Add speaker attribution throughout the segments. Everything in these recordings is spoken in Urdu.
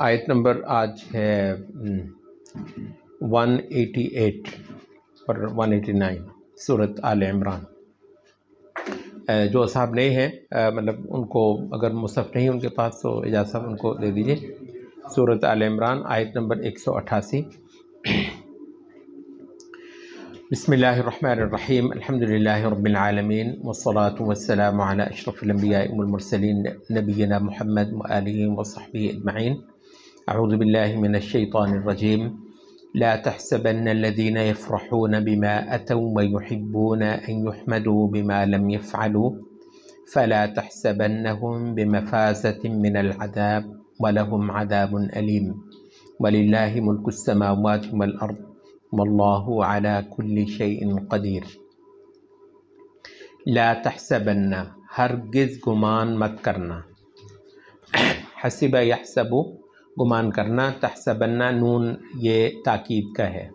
Speaker 1: آیت نمبر آج ہے 188 اور 189 سورۃ آل عمران۔ جو اصحاب نئے ہیں مطلب ان کو اگر مصحف نہیں ان کے پاس تو اجازت صاحب ان کو دے دیجئے۔ سورۃ آل عمران آیت نمبر 188۔ بسم اللہ الرحمن الرحیم، الحمد للہ رب العالمین والصلاة والسلام علی اشرف الانبیاء والمرسلین نبینا محمد وآلہ وصحبہ اجمعین۔ اعوذ باللہ من الشیطان الرجیم۔ لا تحسبن الذين يفرحون بما أتوا ويحبون أن يحمدوا بما لم يفعلوا فلا تحسبنهم بمفازة من العذاب ولهم عذاب أليم ولله ملك السماوات والأرض والله على كل شيء قدير۔ لا تحسبن، ہرگز گمان مت کرنا، حسب یحسب گمان کرنا، تحسبن نون یہ تاکید کا ہے،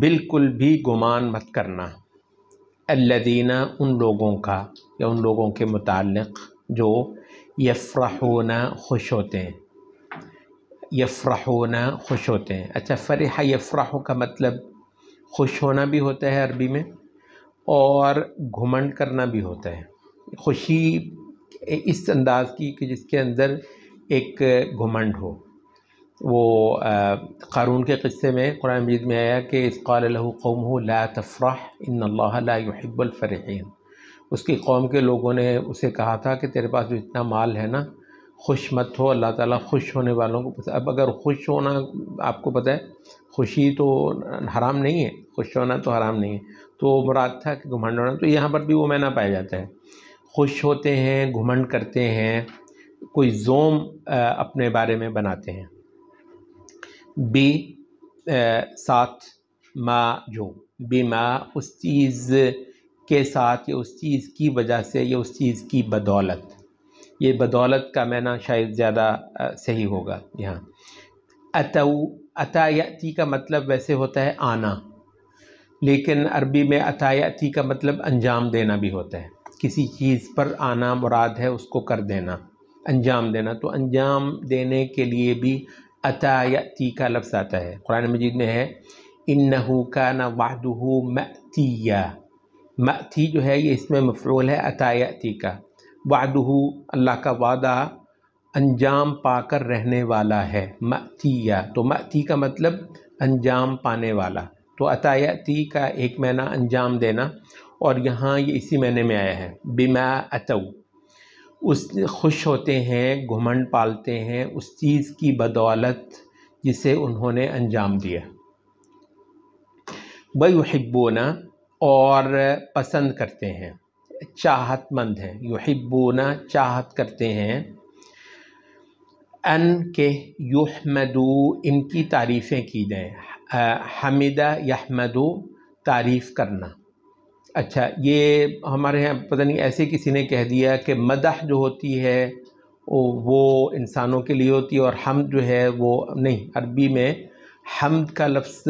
Speaker 1: بالکل بھی گمان مت کرنا، الذین ان لوگوں کا یا ان لوگوں کے متعلق جو یفرحون خوش ہوتے ہیں، یفرحون خوش ہوتے ہیں۔ اچھا، فرح یفرح کا مطلب خوش ہونا بھی ہوتا ہے عربی میں، اور گھمنڈ کرنا بھی ہوتا ہے۔ خوشی اس انداز کی کہ جس کے اندر ایک گھمنڈ ہو۔ وہ قارون کے قصے میں قرآن مجید میں آیا کہ اذ قال له قومه لا تفرح ان اللہ لا يحب الفرحین۔ اس کی قوم کے لوگوں نے اسے کہا تھا کہ تیرے پاس جو اتنا مال ہے نا، خوش مت ہو، اللہ تعالیٰ خوش ہونے والوں کو پسند۔ اب اگر خوش ہونا آپ کو پتہ ہے خوشی تو حرام نہیں ہے، خوش ہونا تو حرام نہیں ہے، تو مراد تھا کہ گھمنڈ ہونا، تو یہاں پر بھی وہ معنی پایا جاتا ہے۔ خوش ہوتے ہیں، گھمنڈ کرتے ہیں، کوئی زوم اپنے بارے میں بناتے ہیں۔ بی ساتھ، ما جو، بما اس چیز کے ساتھ یا اس چیز کی وجہ سے یا اس چیز کی بدولت۔ یہ بدولت کا معنی شاید زیادہ صحیح ہوگا یہاں۔ اتو، اتا یاتی کا مطلب ویسے ہوتا ہے آنا، لیکن عربی میں اتا یاتی کا مطلب انجام دینا بھی ہوتا ہے۔ کسی چیز پر آنا مراد ہے اس کو کر دینا، انجام دینا، تو انجام دینے کے لیے بھی اتا یاتی کا لفظ آتا ہے۔ قرآن مجید میں ہے انہ کان وعدہ مأتیا، مأتی جو ہے یہ اس میں مفعول ہے اتا یاتی کا، وعدہ اللہ کا وعدہ انجام پا کر رہنے والا ہے، مأتیا، تو مأتی کا مطلب انجام پانے والا، تو اتا یاتی کا ایک معنی انجام دینا، اور یہاں یہ اسی معنی میں آیا ہے بما اتو، اس خوش ہوتے ہیں، گھمنڈ پالتے ہیں اس چیز کی بدولت جسے انہوں نے انجام دیا۔ وَيُحِبُّونَ اور پسند کرتے ہیں، چاہت مند ہیں، یحبون چاہت کرتے ہیں، ان کے یحمدو ان کی تعریفیں کی جائیں، حمدہ یحمدو تعریف کرنا۔ اچھا، یہ ہمارے یہاں پتہ نہیں ایسے کسی نے کہہ دیا کہ مدح جو ہوتی ہے وہ انسانوں کے لیے ہوتی ہے اور حمد جو ہے وہ نہیں، عربی میں حمد کا لفظ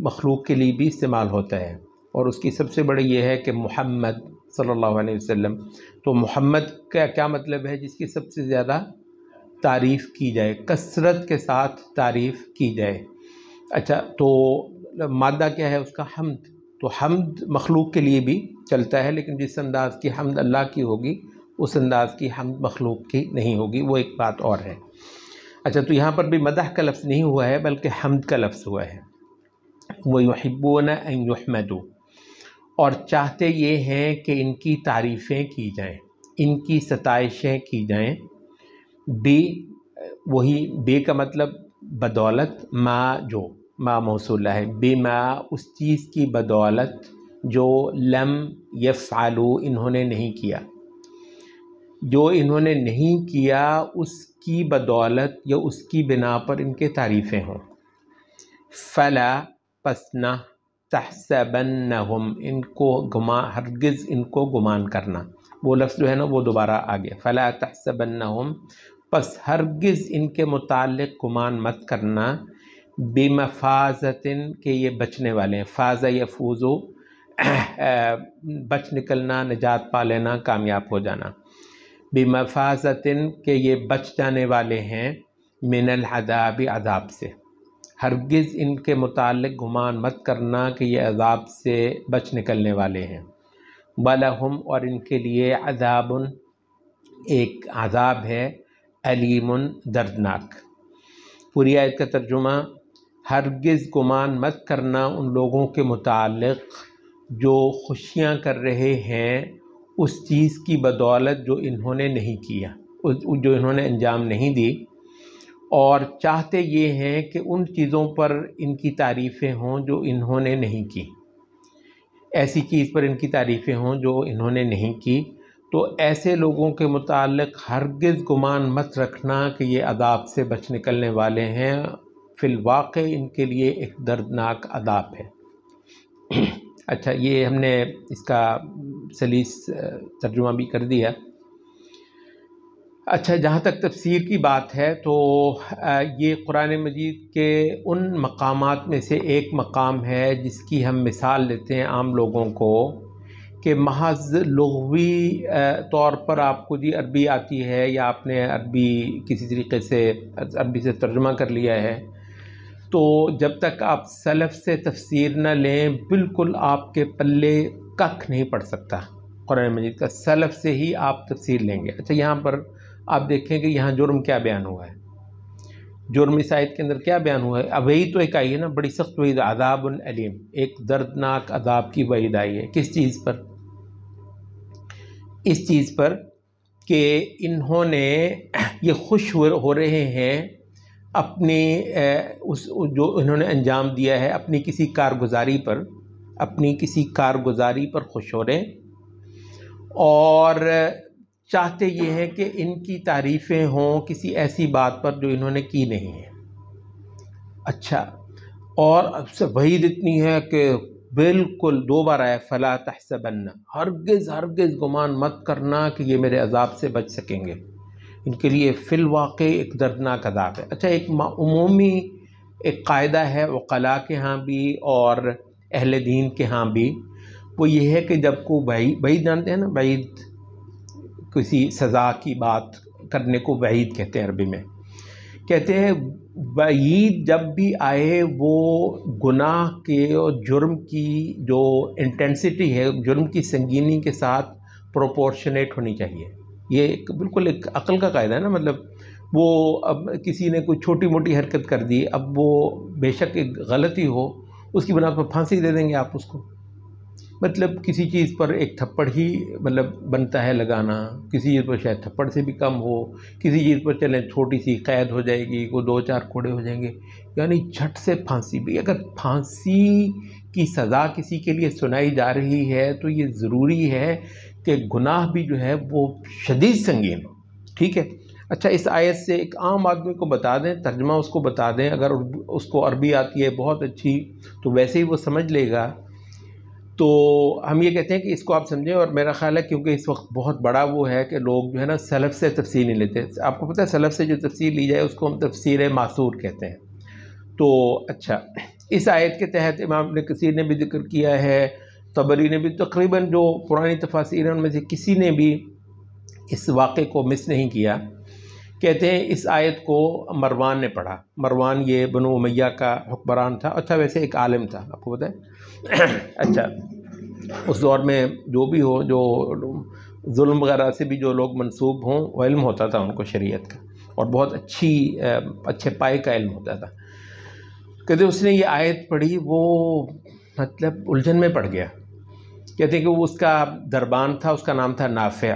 Speaker 1: مخلوق کے لیے بھی استعمال ہوتا ہے، اور اس کی سب سے بڑی یہ ہے کہ محمد صلی اللہ علیہ وسلم، تو محمد کا کیا مطلب ہے؟ جس کی سب سے زیادہ تعریف کی جائے، کثرت کے ساتھ تعریف کی جائے۔ اچھا، تو مادہ کیا ہے اس کا؟ حمد، تو حمد مخلوق کے لیے بھی چلتا ہے، لیکن جس انداز کی حمد اللہ کی ہوگی اس انداز کی حمد مخلوق کی نہیں ہوگی، وہ ایک بات اور ہے۔ اچھا، تو یہاں پر بھی مدح کا لفظ نہیں ہوا ہے بلکہ حمد کا لفظ ہوا ہے۔ وَيُحِبُّونَ أَن يُحْمَدُوا اور چاہتے یہ ہیں کہ ان کی تعریفیں کی جائیں، ان کی ستائشیں کی جائیں۔ بی، وہی بے کا مطلب بدولت، ما جو، ما موصولہ ہے، بما اس چیز کی بدولت جو لم یفعلوا انہوں نے نہیں کیا، جو انہوں نے نہیں کیا اس کی بدولت یا اس کی بنا پر ان کے تعریفیں ہوں۔ فلا پس نہ، تحسبنہم ان کو ہرگز ان کو گمان کرنا، وہ لفظ جو ہے نا وہ دوبارہ آ گیا، فلا تحسبنہم پس ہرگز ان کے متعلق گمان مت کرنا، بمفازتن کہ یہ بچنے والے ہیں، فاز یفوزو بچ نکلنا، نجات پا لینا، کامیاب ہو جانا، بمفازتن کہ یہ بچ جانے والے ہیں من العذاب عذاب سے، ہرگز ان کے متعلق گمان مت کرنا کہ یہ عذاب سے بچ نکلنے والے ہیں۔ وَلَهُمْ اور ان کے لیے عذاب ایک عذاب ہے، علیم دردناک۔ پوری آیت کا ترجمہ، ہرگز گمان مت کرنا ان لوگوں کے متعلق جو خوشیاں کر رہے ہیں اس چیز کی بدولت جو انہوں نے نہیں کیا، جو انہوں نے انجام نہیں دی، اور چاہتے یہ ہیں کہ ان چیزوں پر ان کی تعریفیں ہوں جو انہوں نے نہیں کی، ایسی چیز پر ان کی تعریفیں ہوں جو انہوں نے نہیں کی۔ تو ایسے لوگوں کے متعلق ہرگز گمان مت رکھنا کہ یہ عذاب سے بچ نکلنے والے ہیں، فی الواقع ان کے لیے ایک دردناک عذاب ہے۔ اچھا، یہ ہم نے اس کا سلیس ترجمہ بھی کر دیا۔ اچھا، جہاں تک تفسیر کی بات ہے تو یہ قرآن مجید کے ان مقامات میں سے ایک مقام ہے جس کی ہم مثال لیتے ہیں عام لوگوں کو، کہ محض لغوی طور پر آپ کو جی عربی آتی ہے یا آپ نے عربی کسی طریقے سے عربی سے ترجمہ کر لیا ہے، تو جب تک آپ سلف سے تفسیر نہ لیں بالکل آپ کے پلے ککھ نہیں پڑ سکتا قرآن مجید کا، سلف سے ہی آپ تفسیر لیں گے۔ اچھا، یہاں پر آپ دیکھیں کہ یہاں جرم کیا بیان ہوا ہے، جرم اس آیت کے اندر کیا بیان ہوا ہے؟ وہی تو ایک آئی ہے نا، بڑی سخت وعید، عذاب علیم، ایک دردناک عذاب کی وعید آئی ہے۔ کس چیز پر؟ اس چیز پر کہ انہوں نے یہ خوش ہو رہے ہیں اپنی اس جو انہوں نے انجام دیا ہے اپنی کسی کارگزاری پر، اپنی کسی کارگزاری پر خوش ہو رہے ہیں، اور چاہتے یہ ہیں کہ ان کی تعریفیں ہوں کسی ایسی بات پر جو انہوں نے کی نہیں ہے۔ اچھا، اور اب سے وعید اتنی ہے کہ بالکل دو بار آیا، فلا تحسبن، ہرگز ہرگز گمان مت کرنا کہ یہ میرے عذاب سے بچ سکیں گے، ان کے لیے فی الواقع ایک دردناک عذاب ہے۔ اچھا، ایک عمومی ایک قاعدہ ہے عقلاء کے ہاں بھی اور اہل دین کے ہاں بھی، وہ یہ ہے کہ جب کو وعید جانتے ہیں نا، وعید کسی سزا کی بات کرنے کو وعید کہتے ہیں عربی میں، کہتے ہیں وعید جب بھی آئے وہ گناہ کے اور جرم کی جو انٹینسٹی ہے، جرم کی سنگینی کے ساتھ پروپورشنیٹ ہونی چاہیے۔ یہ بالکل ایک عقل کا قاعدہ ہے نا، مطلب وہ اب کسی نے کوئی چھوٹی موٹی حرکت کر دی، اب وہ بے شک ایک غلطی ہو، اس کی بنا پر پھانسی دے دیں گے آپ اس کو، مطلب کسی چیز پر ایک تھپڑ ہی مطلب بنتا ہے لگانا، کسی چیز پر شاید تھپڑ سے بھی کم ہو، کسی چیز پر چلیں چھوٹی سی قید ہو جائے گی، کوئی 2-4 کوڑے ہو جائیں گے، یعنی جھٹ سے پھانسی بھی۔ اگر پھانسی کی سزا کسی کے لیے سنائی جا رہی ہے تو یہ ضروری ہے کہ گناہ بھی جو ہے وہ شدید سنگین ہو، ٹھیک ہے۔ اچھا، اس آیت سے ایک عام آدمی کو بتا دیں، ترجمہ اس کو بتا دیں، اگر اس کو عربی آتی ہے بہت اچھی تو ویسے ہی وہ سمجھ لے گا۔ تو ہم یہ کہتے ہیں کہ اس کو آپ سمجھیں، اور میرا خیال ہے کیونکہ اس وقت بہت بڑا وہ ہے کہ لوگ جو ہے نا سلف سے تفسیر نہیں لیتے، آپ کو پتہ ہے سلف سے جو تفسیر لی جائے اس کو ہم تفسیر معصور کہتے ہیں۔ تو اچھا، اس آیت کے تحت امام ابن کثیر نے بھی ذکر کیا ہے، طبری نے بھی، تقریباً جو پرانی تفاسیر ہیں ان میں سے کسی نے بھی اس واقعے کو مس نہیں کیا۔ کہتے ہیں اس آیت کو مروان نے پڑھا، مروان یہ بنو امیہ کا حکمران تھا، اچھا ویسے ایک عالم تھا، آپ کو پتہ ہے۔ اچھا، اس دور میں جو بھی ہو، جو ظلم وغیرہ سے بھی جو لوگ منسوب ہوں، وہ علم ہوتا تھا ان کو شریعت کا، اور بہت اچھے پائے کا علم ہوتا تھا۔ کہتے اس نے یہ آیت پڑھی، وہ مطلب الجھن میں پڑ گیا۔ کہتے ہیں کہ وہ اس کا دربان تھا، اس کا نام تھا نافع،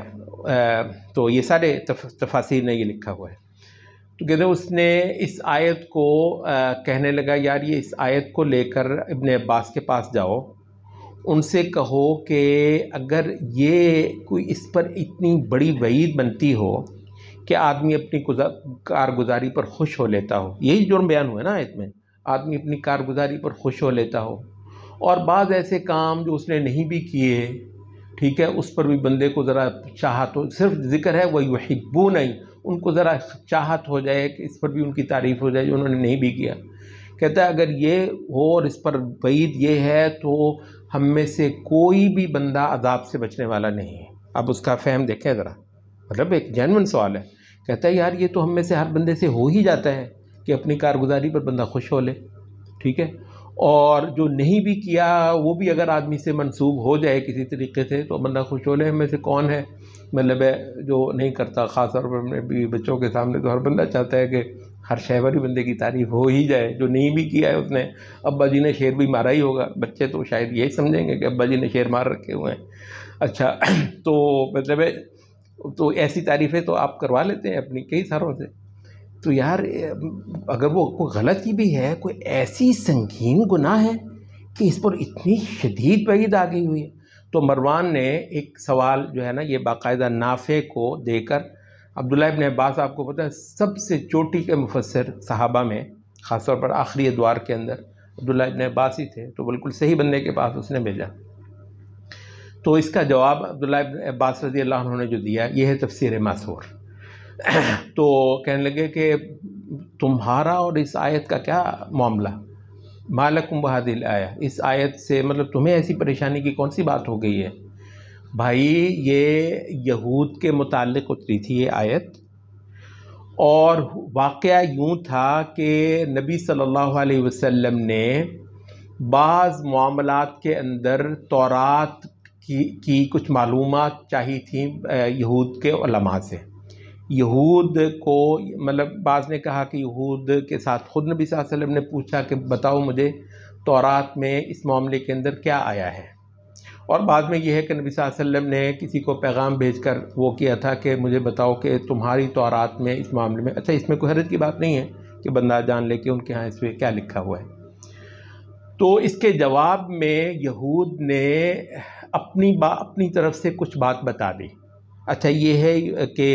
Speaker 1: تو یہ سارے تفاسیر نے یہ لکھا ہوا ہے۔ تو کہتے ہیں اس نے اس آیت کو کہنے لگا، یار یہ اس آیت کو لے کر ابن عباس کے پاس جاؤ، ان سے کہو کہ اگر یہ کوئی اس پر اتنی بڑی وعید بنتی ہو کہ آدمی اپنی کارگزاری پر خوش ہو لیتا ہو، یہی جرم بیان ہوا ہے نا آیت میں، آدمی اپنی کارگزاری پر خوش ہو لیتا ہو، اور بعض ایسے کام جو اس نے نہیں بھی کیے، ٹھیک ہے، اس پر بھی بندے کو ذرا چاہت ہو، صرف ذکر ہے وَيُحِبُّونَ، ان کو ذرا چاہت ہو جائے کہ اس پر بھی ان کی تعریف ہو جائے جو انہوں نے نہیں بھی کیا۔ کہتا ہے اگر یہ ہو اور اس پر وعید یہ ہے تو ہم میں سے کوئی بھی بندہ عذاب سے بچنے والا نہیں ہے۔ اب اس کا فہم دیکھیں ذرا، مطلب ایک جینوئن سوال ہے. کہتا ہے یار یہ تو ہم میں سے ہر بندے سے ہو ہی جاتا ہے کہ اپنی کارگزاری پر بندہ خوش ہو لے, ٹھیک ہے, اور جو نہیں بھی کیا وہ بھی اگر آدمی سے منسوب ہو جائے کسی طریقے سے تو بندہ خوش ہو لے. ہم میں سے کون ہے مطلب ہے جو نہیں کرتا, خاص طور پر اپنے بھی بچوں کے سامنے تو ہر بندہ چاہتا ہے کہ ہر شہوری بندے کی تعریف ہو ہی جائے. جو نہیں بھی کیا ہے اس نے, ابا جی نے شیر بھی مارا ہی ہوگا, بچے تو شاید یہی سمجھیں گے کہ ابا جی نے شیر مار رکھے ہوئے ہیں. اچھا تو مطلب ہے تو ایسی تعریفیں تو آپ کروا لیتے ہیں اپنی کئی ساروں سے. تو یار اگر وہ کوئی غلطی بھی ہے, کوئی ایسی سنگین گناہ ہے کہ اس پر اتنی شدید وعید آ گئی ہوئی ہے. تو مروان نے ایک سوال جو ہے نا یہ باقاعدہ نافع کو دے کر, عبداللہ ابن عباس آپ کو پتہ ہے سب سے چوٹی کے مفسر صحابہ میں, خاص طور پر آخری ادوار کے اندر عبداللہ ابن عباس ہی تھے, تو بالکل صحیح بندے کے پاس اس نے بھیجا. تو اس کا جواب عبداللہ ابن عباس رضی اللہ عنہ نے جو دیا یہ ہے تفسیر ماثور. تو کہنے لگے کہ تمہارا اور اس آیت کا کیا معاملہ, ما لکم بہذہ الآیہ, اس آیت سے مطلب تمہیں ایسی پریشانی کی کون سی بات ہو گئی ہے. بھائی یہ یہود کے متعلق اتری تھی یہ آیت, اور واقعہ یوں تھا کہ نبی صلی اللہ علیہ وسلم نے بعض معاملات کے اندر تورات کی کچھ معلومات چاہی تھیں یہود کے علماء سے. یہود کو مطلب بعض نے کہا کہ یہود کے ساتھ خود نبی صلی اللہ علیہ وسلم نے پوچھا کہ بتاؤ مجھے تورات میں اس معاملے کے اندر کیا آیا ہے, اور بعد میں یہ ہے کہ نبی صلی اللہ علیہ وسلم نے کسی کو پیغام بھیج کر وہ کیا تھا کہ مجھے بتاؤ کہ تمہاری تورات میں اس معاملے میں, اچھا اس میں کوئی حرج کی بات نہیں ہے کہ بندہ جان لے کہ ان کے ہاں اس پہ کیا لکھا ہوا ہے. تو اس کے جواب میں یہود نے اپنی طرف سے کچھ بات بتا دی. اچھا یہ ہے کہ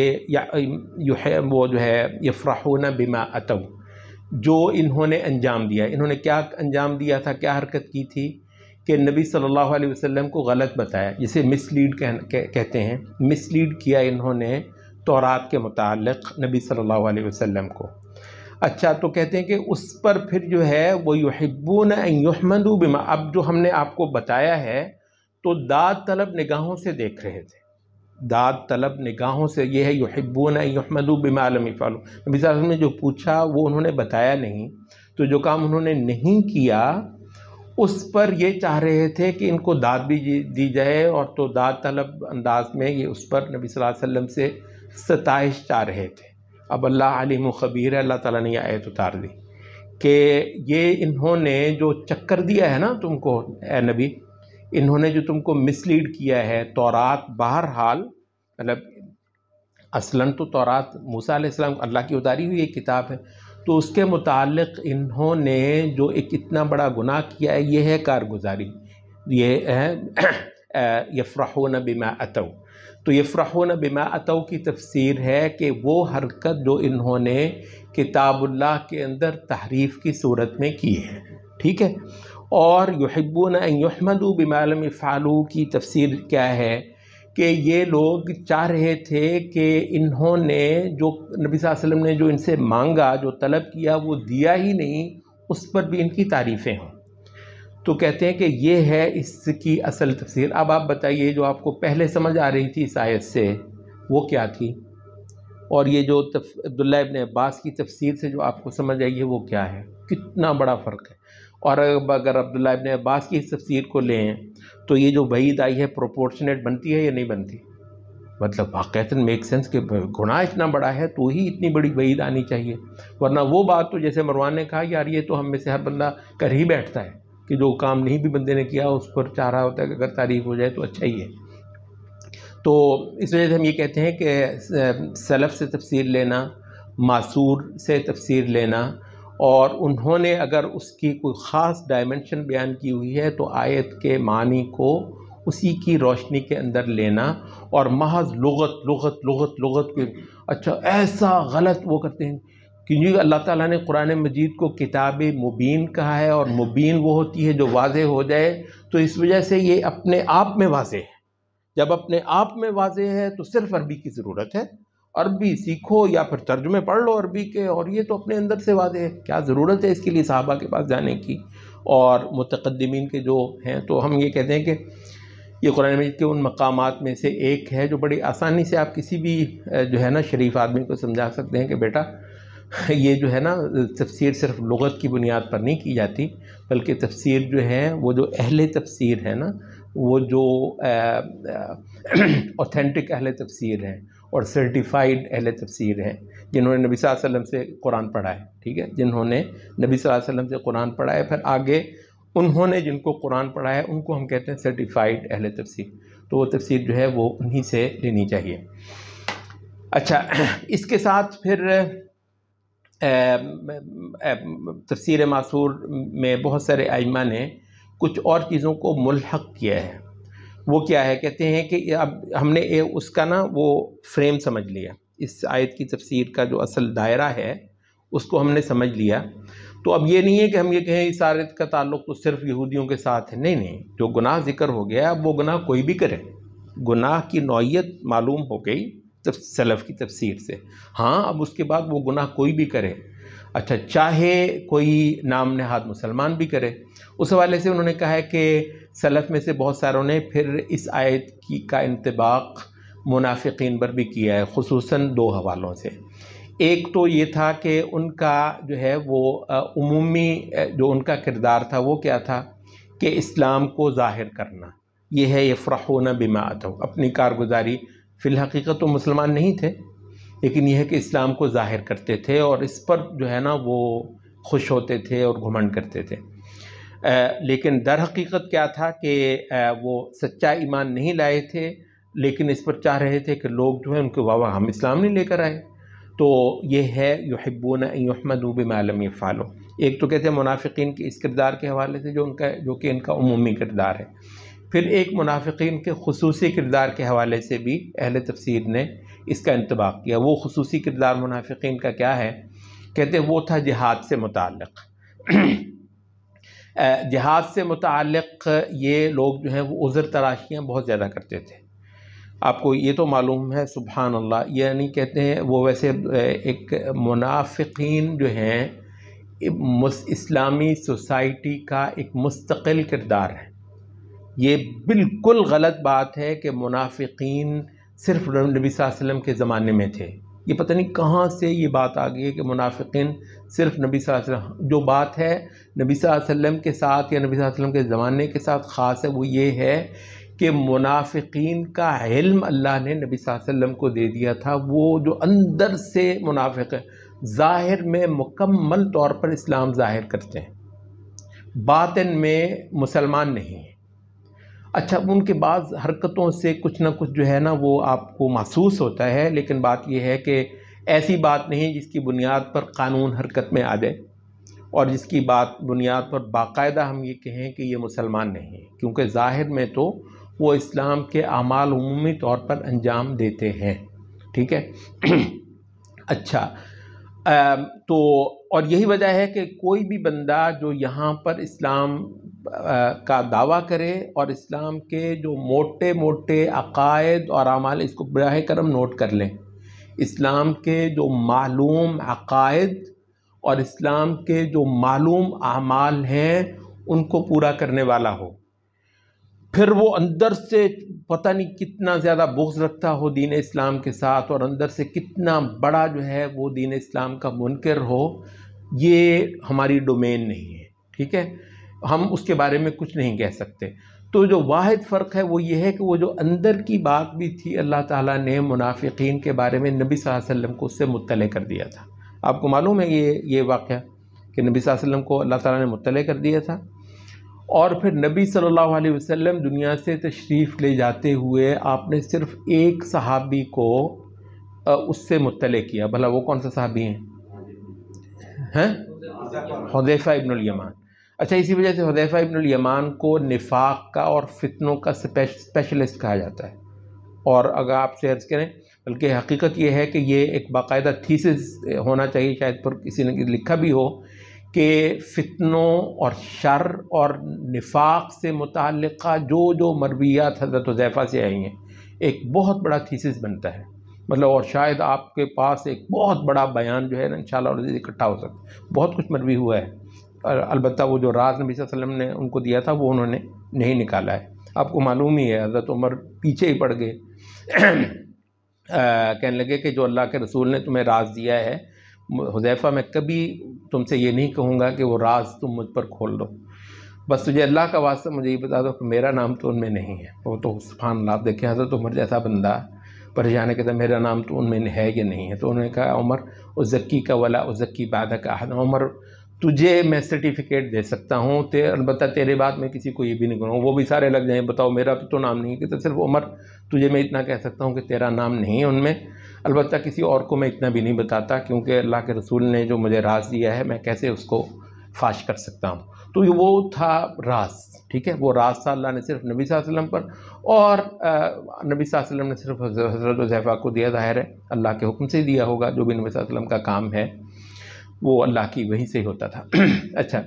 Speaker 1: وہ جو ہے یفرحون بما اتوا, جو انہوں نے انجام دیا, انہوں نے کیا انجام دیا تھا, کیا حرکت کی تھی کہ نبی صلی اللہ علیہ وسلم کو غلط بتایا, جسے مس لیڈ کہتے ہیں, مس لیڈ کیا انہوں نے تورات کے متعلق نبی صلی اللہ علیہ وسلم کو. اچھا تو کہتے ہیں کہ اس پر پھر جو ہے وہ یحبون ان یحمدوا بما, اب جو ہم نے آپ کو بتایا ہے تو داد طلب نگاہوں سے دیکھ رہے تھے, داد طلب نگاہوں سے, یہ ہے یحبون ان یحمدوا بما لم یفعلوا. نبی صلی اللہ علیہ وسلم نے جو پوچھا وہ انہوں نے بتایا نہیں, تو جو کام انہوں نے نہیں کیا اس پر یہ چاہ رہے تھے کہ ان کو داد بھی دی جائے, اور تو داد طلب انداز میں یہ اس پر نبی صلی اللہ علیہ وسلم سے ستائش چاہ رہے تھے. اب اللہ علیم و خبیر ہے, اللہ تعالیٰ نے یہ آیت اتار دی کہ یہ انہوں نے جو چکر دیا ہے نا تم کو اے نبی, انہوں نے جو تم کو مس لیڈ کیا ہے. تورات بہرحال مطلب اصلاً تو تورات موسیٰ علیہ السلام اللہ کی اتاری ہوئی ایک کتاب ہے, تو اس کے متعلق انہوں نے جو ایک اتنا بڑا گناہ کیا ہے یہ ہے کارگزاری, یہ ہے یفرحون بما اتوا. تو یفرحون بما اتوا کی تفسیر ہے کہ وہ حرکت جو انہوں نے کتاب اللہ کے اندر تحریف کی صورت میں کی ہے, ٹھیک ہے. اور یحبون ان یحمدوا بما لم یفعلوا کی تفسیر کیا ہے کہ یہ لوگ چاہ رہے تھے کہ انہوں نے جو نبی صلی اللہ علیہ وسلم نے جو ان سے مانگا, جو طلب کیا وہ دیا ہی نہیں, اس پر بھی ان کی تعریفیں ہوں. تو کہتے ہیں کہ یہ ہے اس کی اصل تفسیر. اب آپ بتائیے جو آپ کو پہلے سمجھ آ رہی تھی اس آیت سے وہ کیا تھی, اور یہ جو عبداللہ ابن عباس کی تفسیر سے جو آپ کو سمجھ آئی ہے وہ کیا ہے, کتنا بڑا فرق ہے. اور اگر عبداللہ ابن عباس کی اس تفسیر کو لیں تو یہ جو وعید آئی ہے پروپورشنیٹ بنتی ہے یا نہیں بنتی, مطلب واقعتاً میک سینس کہ گناہ اتنا بڑا ہے تو ہی اتنی بڑی وعید آنی چاہیے, ورنہ وہ بات تو جیسے مروان نے کہا یار یہ تو ہم میں سے ہر بندہ کر ہی بیٹھتا ہے کہ جو کام نہیں بھی بندے نے کیا اس پر چاہ رہا ہوتا ہے کہ اگر تعریف ہو جائے تو اچھا ہی ہے. تو اس وجہ سے ہم یہ کہتے ہیں کہ سلف سے تفسیر لینا, معصور سے تفسیر لینا, اور انہوں نے اگر اس کی کوئی خاص ڈائمنشن بیان کی ہوئی ہے تو آیت کے معنی کو اسی کی روشنی کے اندر لینا, اور محض لغت لغت لغت لغت کے اچھا ایسا غلط وہ کرتے ہیں. کیونکہ اللہ تعالیٰ نے قرآن مجید کو کتاب مبین کہا ہے, اور مبین وہ ہوتی ہے جو واضح ہو جائے, تو اس وجہ سے یہ اپنے آپ میں واضح ہے. جب اپنے آپ میں واضح ہے تو صرف عربی کی ضرورت ہے, عربی سیکھو یا پھر ترجمے پڑھ لو عربی کے, اور یہ تو اپنے اندر سے واضح ہے. کیا ضرورت ہے اس کے لیے صحابہ کے پاس جانے کی اور متقدمین کے جو ہیں. تو ہم یہ کہتے ہیں کہ یہ قرآن مجید کے ان مقامات میں سے ایک ہے جو بڑی آسانی سے آپ کسی بھی جو ہے نا شریف آدمی کو سمجھا سکتے ہیں کہ بیٹا یہ جو ہے نا تفسیر صرف لغت کی بنیاد پر نہیں کی جاتی، بلکہ تفسیر جو ہے وہ جو اہل تفسیر ہے نا، وہ جو اوتھینٹک اہل تفسیر ہیں اور سرٹیفائیڈ اہل تفسیر ہیں، جنہوں نے نبی صلی اللہ علیہ وسلم سے قرآن پڑھا ہے، ٹھیک ہے، جنہوں نے نبی صلی اللہ علیہ وسلم سے قرآن پڑھا ہے، پھر آگے انہوں نے جن کو قرآن پڑھا ہے ان کو ہم کہتے ہیں سرٹیفائیڈ اہل تفسیر، تو وہ تفسیر جو ہے وہ انہی سے لینی چاہیے۔ اچھا، اس کے ساتھ پھر تفسیر ماثور میں بہت سارے ائمہ نے کچھ اور چیزوں کو ملحق کیا ہے۔ وہ کیا ہے؟ کہتے ہیں کہ اب ہم نے اس کا نا وہ فریم سمجھ لیا، اس آیت کی تفسیر کا جو اصل دائرہ ہے اس کو ہم نے سمجھ لیا، تو اب یہ نہیں ہے کہ ہم یہ کہیں اس آیت کا تعلق تو صرف یہودیوں کے ساتھ ہے، نہیں، جو گناہ ذکر ہو گیا اب وہ گناہ کوئی بھی کرے، گناہ کی نوعیت معلوم ہو گئی سلف کی تفسیر سے، ہاں اب اس کے بعد وہ گناہ کوئی بھی کرے، اچھا چاہے کوئی نام نہاد مسلمان بھی کرے۔ اس حوالے سے انہوں نے کہا ہے کہ سلف میں سے بہت ساروں نے پھر اس آیت کا انطباق منافقین پر بھی کیا ہے، خصوصاً دو حوالوں سے۔ ایک تو یہ تھا کہ ان کا جو ہے وہ عمومی جو ان کا کردار تھا وہ کیا تھا کہ اسلام کو ظاہر کرنا، یہ ہے یفرحون بما اتوا، اپنی کارگزاری فی الحقیقت تو مسلمان نہیں تھے، لیکن یہ ہے کہ اسلام کو ظاہر کرتے تھے اور اس پر جو ہے نا وہ خوش ہوتے تھے اور گھمنڈ کرتے تھے، لیکن در حقیقت کیا تھا کہ وہ سچا ایمان نہیں لائے تھے، لیکن اس پر چاہ رہے تھے کہ لوگ جو ہیں ان کو واہ ہم اسلام نہیں لے کر آئے، تو یہ ہے یحبون ان یحمدوا بما لم یفعلوا۔ ایک تو کہتے ہیں منافقین کے اس کردار کے حوالے سے جو کہ ان کا عمومی کردار ہے، پھر ایک منافقین کے خصوصی کردار کے حوالے سے بھی اہل تفسیر نے اس کا انطباق کیا۔ وہ خصوصی کردار منافقین کا کیا ہے؟ کہتے ہیں وہ تھا جہاد سے متعلق۔ جہاد سے متعلق یہ لوگ جو ہیں وہ عذر تراشیاں بہت زیادہ کرتے تھے، آپ کو یہ تو معلوم ہے، سبحان اللہ، یعنی کہتے ہیں وہ ویسے ایک منافقین جو ہیں اسلامی سوسائٹی کا ایک مستقل کردار ہے۔ یہ بالکل غلط بات ہے کہ منافقین صرف نبی صلی اللہ علیہ وسلم کے زمانے میں تھے، یہ پتہ نہیں کہاں سے یہ بات آ گئی ہے کہ منافقین صرف نبی صلی اللہ علیہ وسلم، جو بات ہے نبی صلی اللہ علیہ وسلم کے ساتھ یا نبی صلی اللہ علیہ وسلم کے زمانے کے ساتھ خاص ہے، وہ یہ ہے کہ منافقین کا علم اللہ نے نبی صلی اللہ علیہ وسلم کو دے دیا تھا، وہ جو اندر سے منافق ہے، ظاہر میں مکمل طور پر اسلام ظاہر کرتے ہیں، باطن میں مسلمان نہیں ہیں۔ اچھا، ان کے بعض حرکتوں سے کچھ نہ کچھ جو ہے نا وہ آپ کو محسوس ہوتا ہے، لیکن بات یہ ہے کہ ایسی بات نہیں جس کی بنیاد پر قانون حرکت میں آ جائے اور جس کی بنیاد پر باقاعدہ ہم یہ کہیں کہ یہ مسلمان نہیں ہے، کیونکہ ظاہر میں تو وہ اسلام کے اعمال عمومی طور پر انجام دیتے ہیں، ٹھیک ہے۔ اچھا، تو اور یہی وجہ ہے کہ کوئی بھی بندہ جو یہاں پر اسلام کا دعویٰ کرے اور اسلام کے جو موٹے موٹے عقائد اور اعمال، اس کو براہ کرم نوٹ کر لیں، اسلام کے جو معلوم عقائد اور اسلام کے جو معلوم اعمال ہیں ان کو پورا کرنے والا ہو، پھر وہ اندر سے پتہ نہیں کتنا زیادہ بغض رکھتا ہو دین اسلام کے ساتھ اور اندر سے کتنا بڑا جو ہے وہ دین اسلام کا منکر ہو، یہ ہماری ڈومین نہیں ہے، ٹھیک ہے، ہم اس کے بارے میں کچھ نہیں کہہ سکتے۔ تو جو واحد فرق ہے وہ یہ ہے کہ وہ جو اندر کی بات بھی تھی اللہ تعالیٰ نے منافقین کے بارے میں نبی صلی اللہ علیہ وسلم کو اس سے مطلع کر دیا تھا۔ آپ کو معلوم ہے یہ واقعہ کہ نبی صلی اللہ علیہ وسلم کو اللہ تعالیٰ نے مطلع کر دیا تھا، اور پھر نبی صلی اللہ علیہ وسلم دنیا سے تشریف لے جاتے ہوئے آپ نے صرف ایک صحابی کو اس سے مطلع کیا، بھلا وہ کون سا صحابی ہیں؟ حذیفہ ابن الیمان۔ اچھا، اسی وجہ سے حذیفہ ابن الیمان کو نفاق کا اور فتنوں کا اسپیشلسٹ کہا جاتا ہے، اور اگر آپ سے عرض کریں بلکہ حقیقت یہ ہے کہ یہ ایک باقاعدہ تھیسس ہونا چاہیے، شاید پر کسی نے لکھا بھی ہو کہ فتنوں اور شر اور نفاق سے متعلقہ جو مرویات حضرت حذیفہ سے آئی ہیں، ایک بہت بڑا تھیسس بنتا ہے، مطلب، اور شاید آپ کے پاس ایک بہت بڑا بیان جو ہے نا انشاءاللہ اور اکٹھا ہو سکتا ہے، بہت کچھ مروی ہوا ہے، البتہ وہ جو راز نبی صلی اللہ علیہ وسلم نے ان کو دیا تھا وہ انہوں نے نہیں نکالا ہے، آپ کو معلوم ہی ہے حضرت عمر پیچھے ہی پڑ گئے، کہنے لگے کہ جو اللہ کے رسول نے تمہیں راز دیا ہے حذیفہ، میں کبھی تم سے یہ نہیں کہوں گا کہ وہ راز تم مجھ پر کھول دو، بس تجھے اللہ کا واسطہ مجھے یہ بتا دو کہ میرا نام تو ان میں نہیں ہے۔ وہ تو سبحان اللہ، آپ دیکھیں حضرت عمر جیسا بندہ پریشان ہے، کہتا میرا نام تو ان میں ہے یا نہیں ہے۔ تو انہوں نے کہا عمر ازکی کا ولا ازکی بعدک احد، عمر تجھے میں سرٹیفکیٹ دے سکتا ہوں، البتہ تیرے بعد میں کسی کو یہ بھی نہیں کروں، وہ بھی سارے لگ جائیں بتاؤ میرا تو نام نہیں ہے، کہ صرف عمر تجھے میں اتنا کہہ سکتا ہوں کہ تیرا نام نہیں ہے ان میں، البتہ کسی اور کو میں اتنا بھی نہیں بتاتا، کیونکہ اللہ کے رسول نے جو مجھے راز دیا ہے میں کیسے اس کو فاش کر سکتا ہوں۔ تو یہ وہ تھا راز، ٹھیک ہے، وہ راز تھا، اللہ نے صرف نبی صلی اللہ علیہ وسلم پر، اور نبی صلی اللہ علیہ وسلم نے صرف حضرت حذیفہ کو دیا، ظاہر ہے اللہ کے حکم سے دیا ہوگا، جو بھی نبی صلی اللہ علیہ وسلم کا کام ہے وہ اللہ کی وحی سے ہی ہوتا تھا۔ اچھا،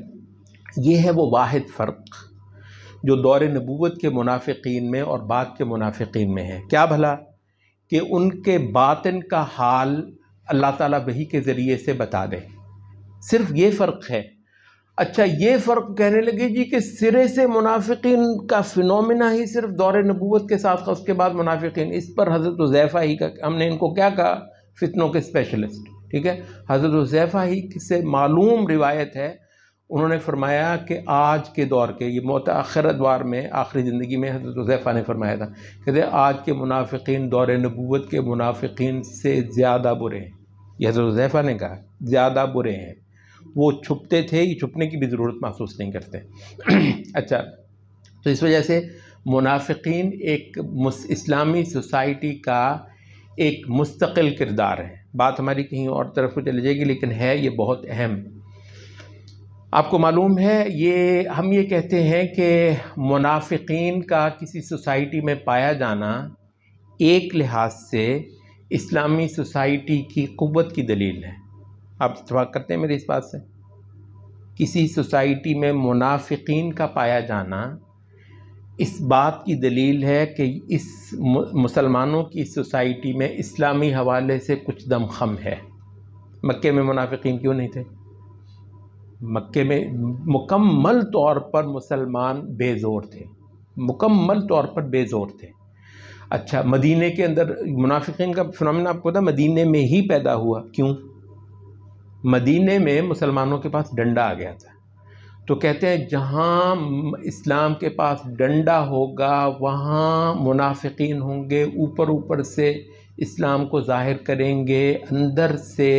Speaker 1: یہ ہے وہ واحد فرق جو دور نبوت کے منافقین میں اور بعد کے منافقین میں ہے، کیا بھلا کہ ان کے باطن کا حال اللہ تعالیٰ وحی کے ذریعے سے بتا دے، صرف یہ فرق ہے۔ اچھا، یہ فرق کہنے لگے جی کہ سرے سے منافقین کا فنومنا ہی صرف دور نبوت کے ساتھ، اس کے بعد منافقین، اس پر حضرت حذیفہ ہی کا ہم نے ان کو کیا کہا، فتنوں کے اسپیشلسٹ، ٹھیک ہے۔ حضرت حذیفہ ہی سے معلوم روایت ہے، انہوں نے فرمایا کہ آج کے دور کے، یہ متأخر ادوار میں آخری زندگی میں حضرت حذیفہ نے فرمایا تھا، کہتے آج کے منافقین دور نبوت کے منافقین سے زیادہ برے ہیں، یہ حضرت حذیفہ نے کہا، زیادہ برے ہیں، وہ چھپتے تھے، یہ چھپنے کی بھی ضرورت محسوس نہیں کرتے۔ اچھا، تو اس وجہ سے منافقین ایک اسلامی سوسائٹی کا ایک مستقل کردار ہے، بات ہماری کہیں اور طرف کو چلی جائے گی لیکن ہے یہ بہت اہم۔ آپ کو معلوم ہے ہم یہ کہتے ہیں کہ منافقین کا کسی سوسائٹی میں پایا جانا ایک لحاظ سے اسلامی سوسائٹی کی قوت کی دلیل ہے۔ آپ اتفاق کرتے ہیں میری اس بات سے؟ کسی سوسائٹی میں منافقین کا پایا جانا اس بات کی دلیل ہے کہ اس مسلمانوں کی سوسائٹی میں اسلامی حوالے سے کچھ دم خم ہے۔ مکے میں منافقین کیوں نہیں تھے؟ مکے میں مکمل طور پر مسلمان بے زور تھے، مکمل طور پر بے زور تھے۔ اچھا، مدینے کے اندر منافقین کا فنومنا آپ کو پتہ مدینے میں ہی پیدا ہوا، کیوں؟ مدینے میں مسلمانوں کے پاس ڈنڈا آ گیا تھا، تو کہتے ہیں جہاں اسلام کے پاس ڈنڈا ہوگا وہاں منافقین ہوں گے، اوپر سے اسلام کو ظاہر کریں گے، اندر سے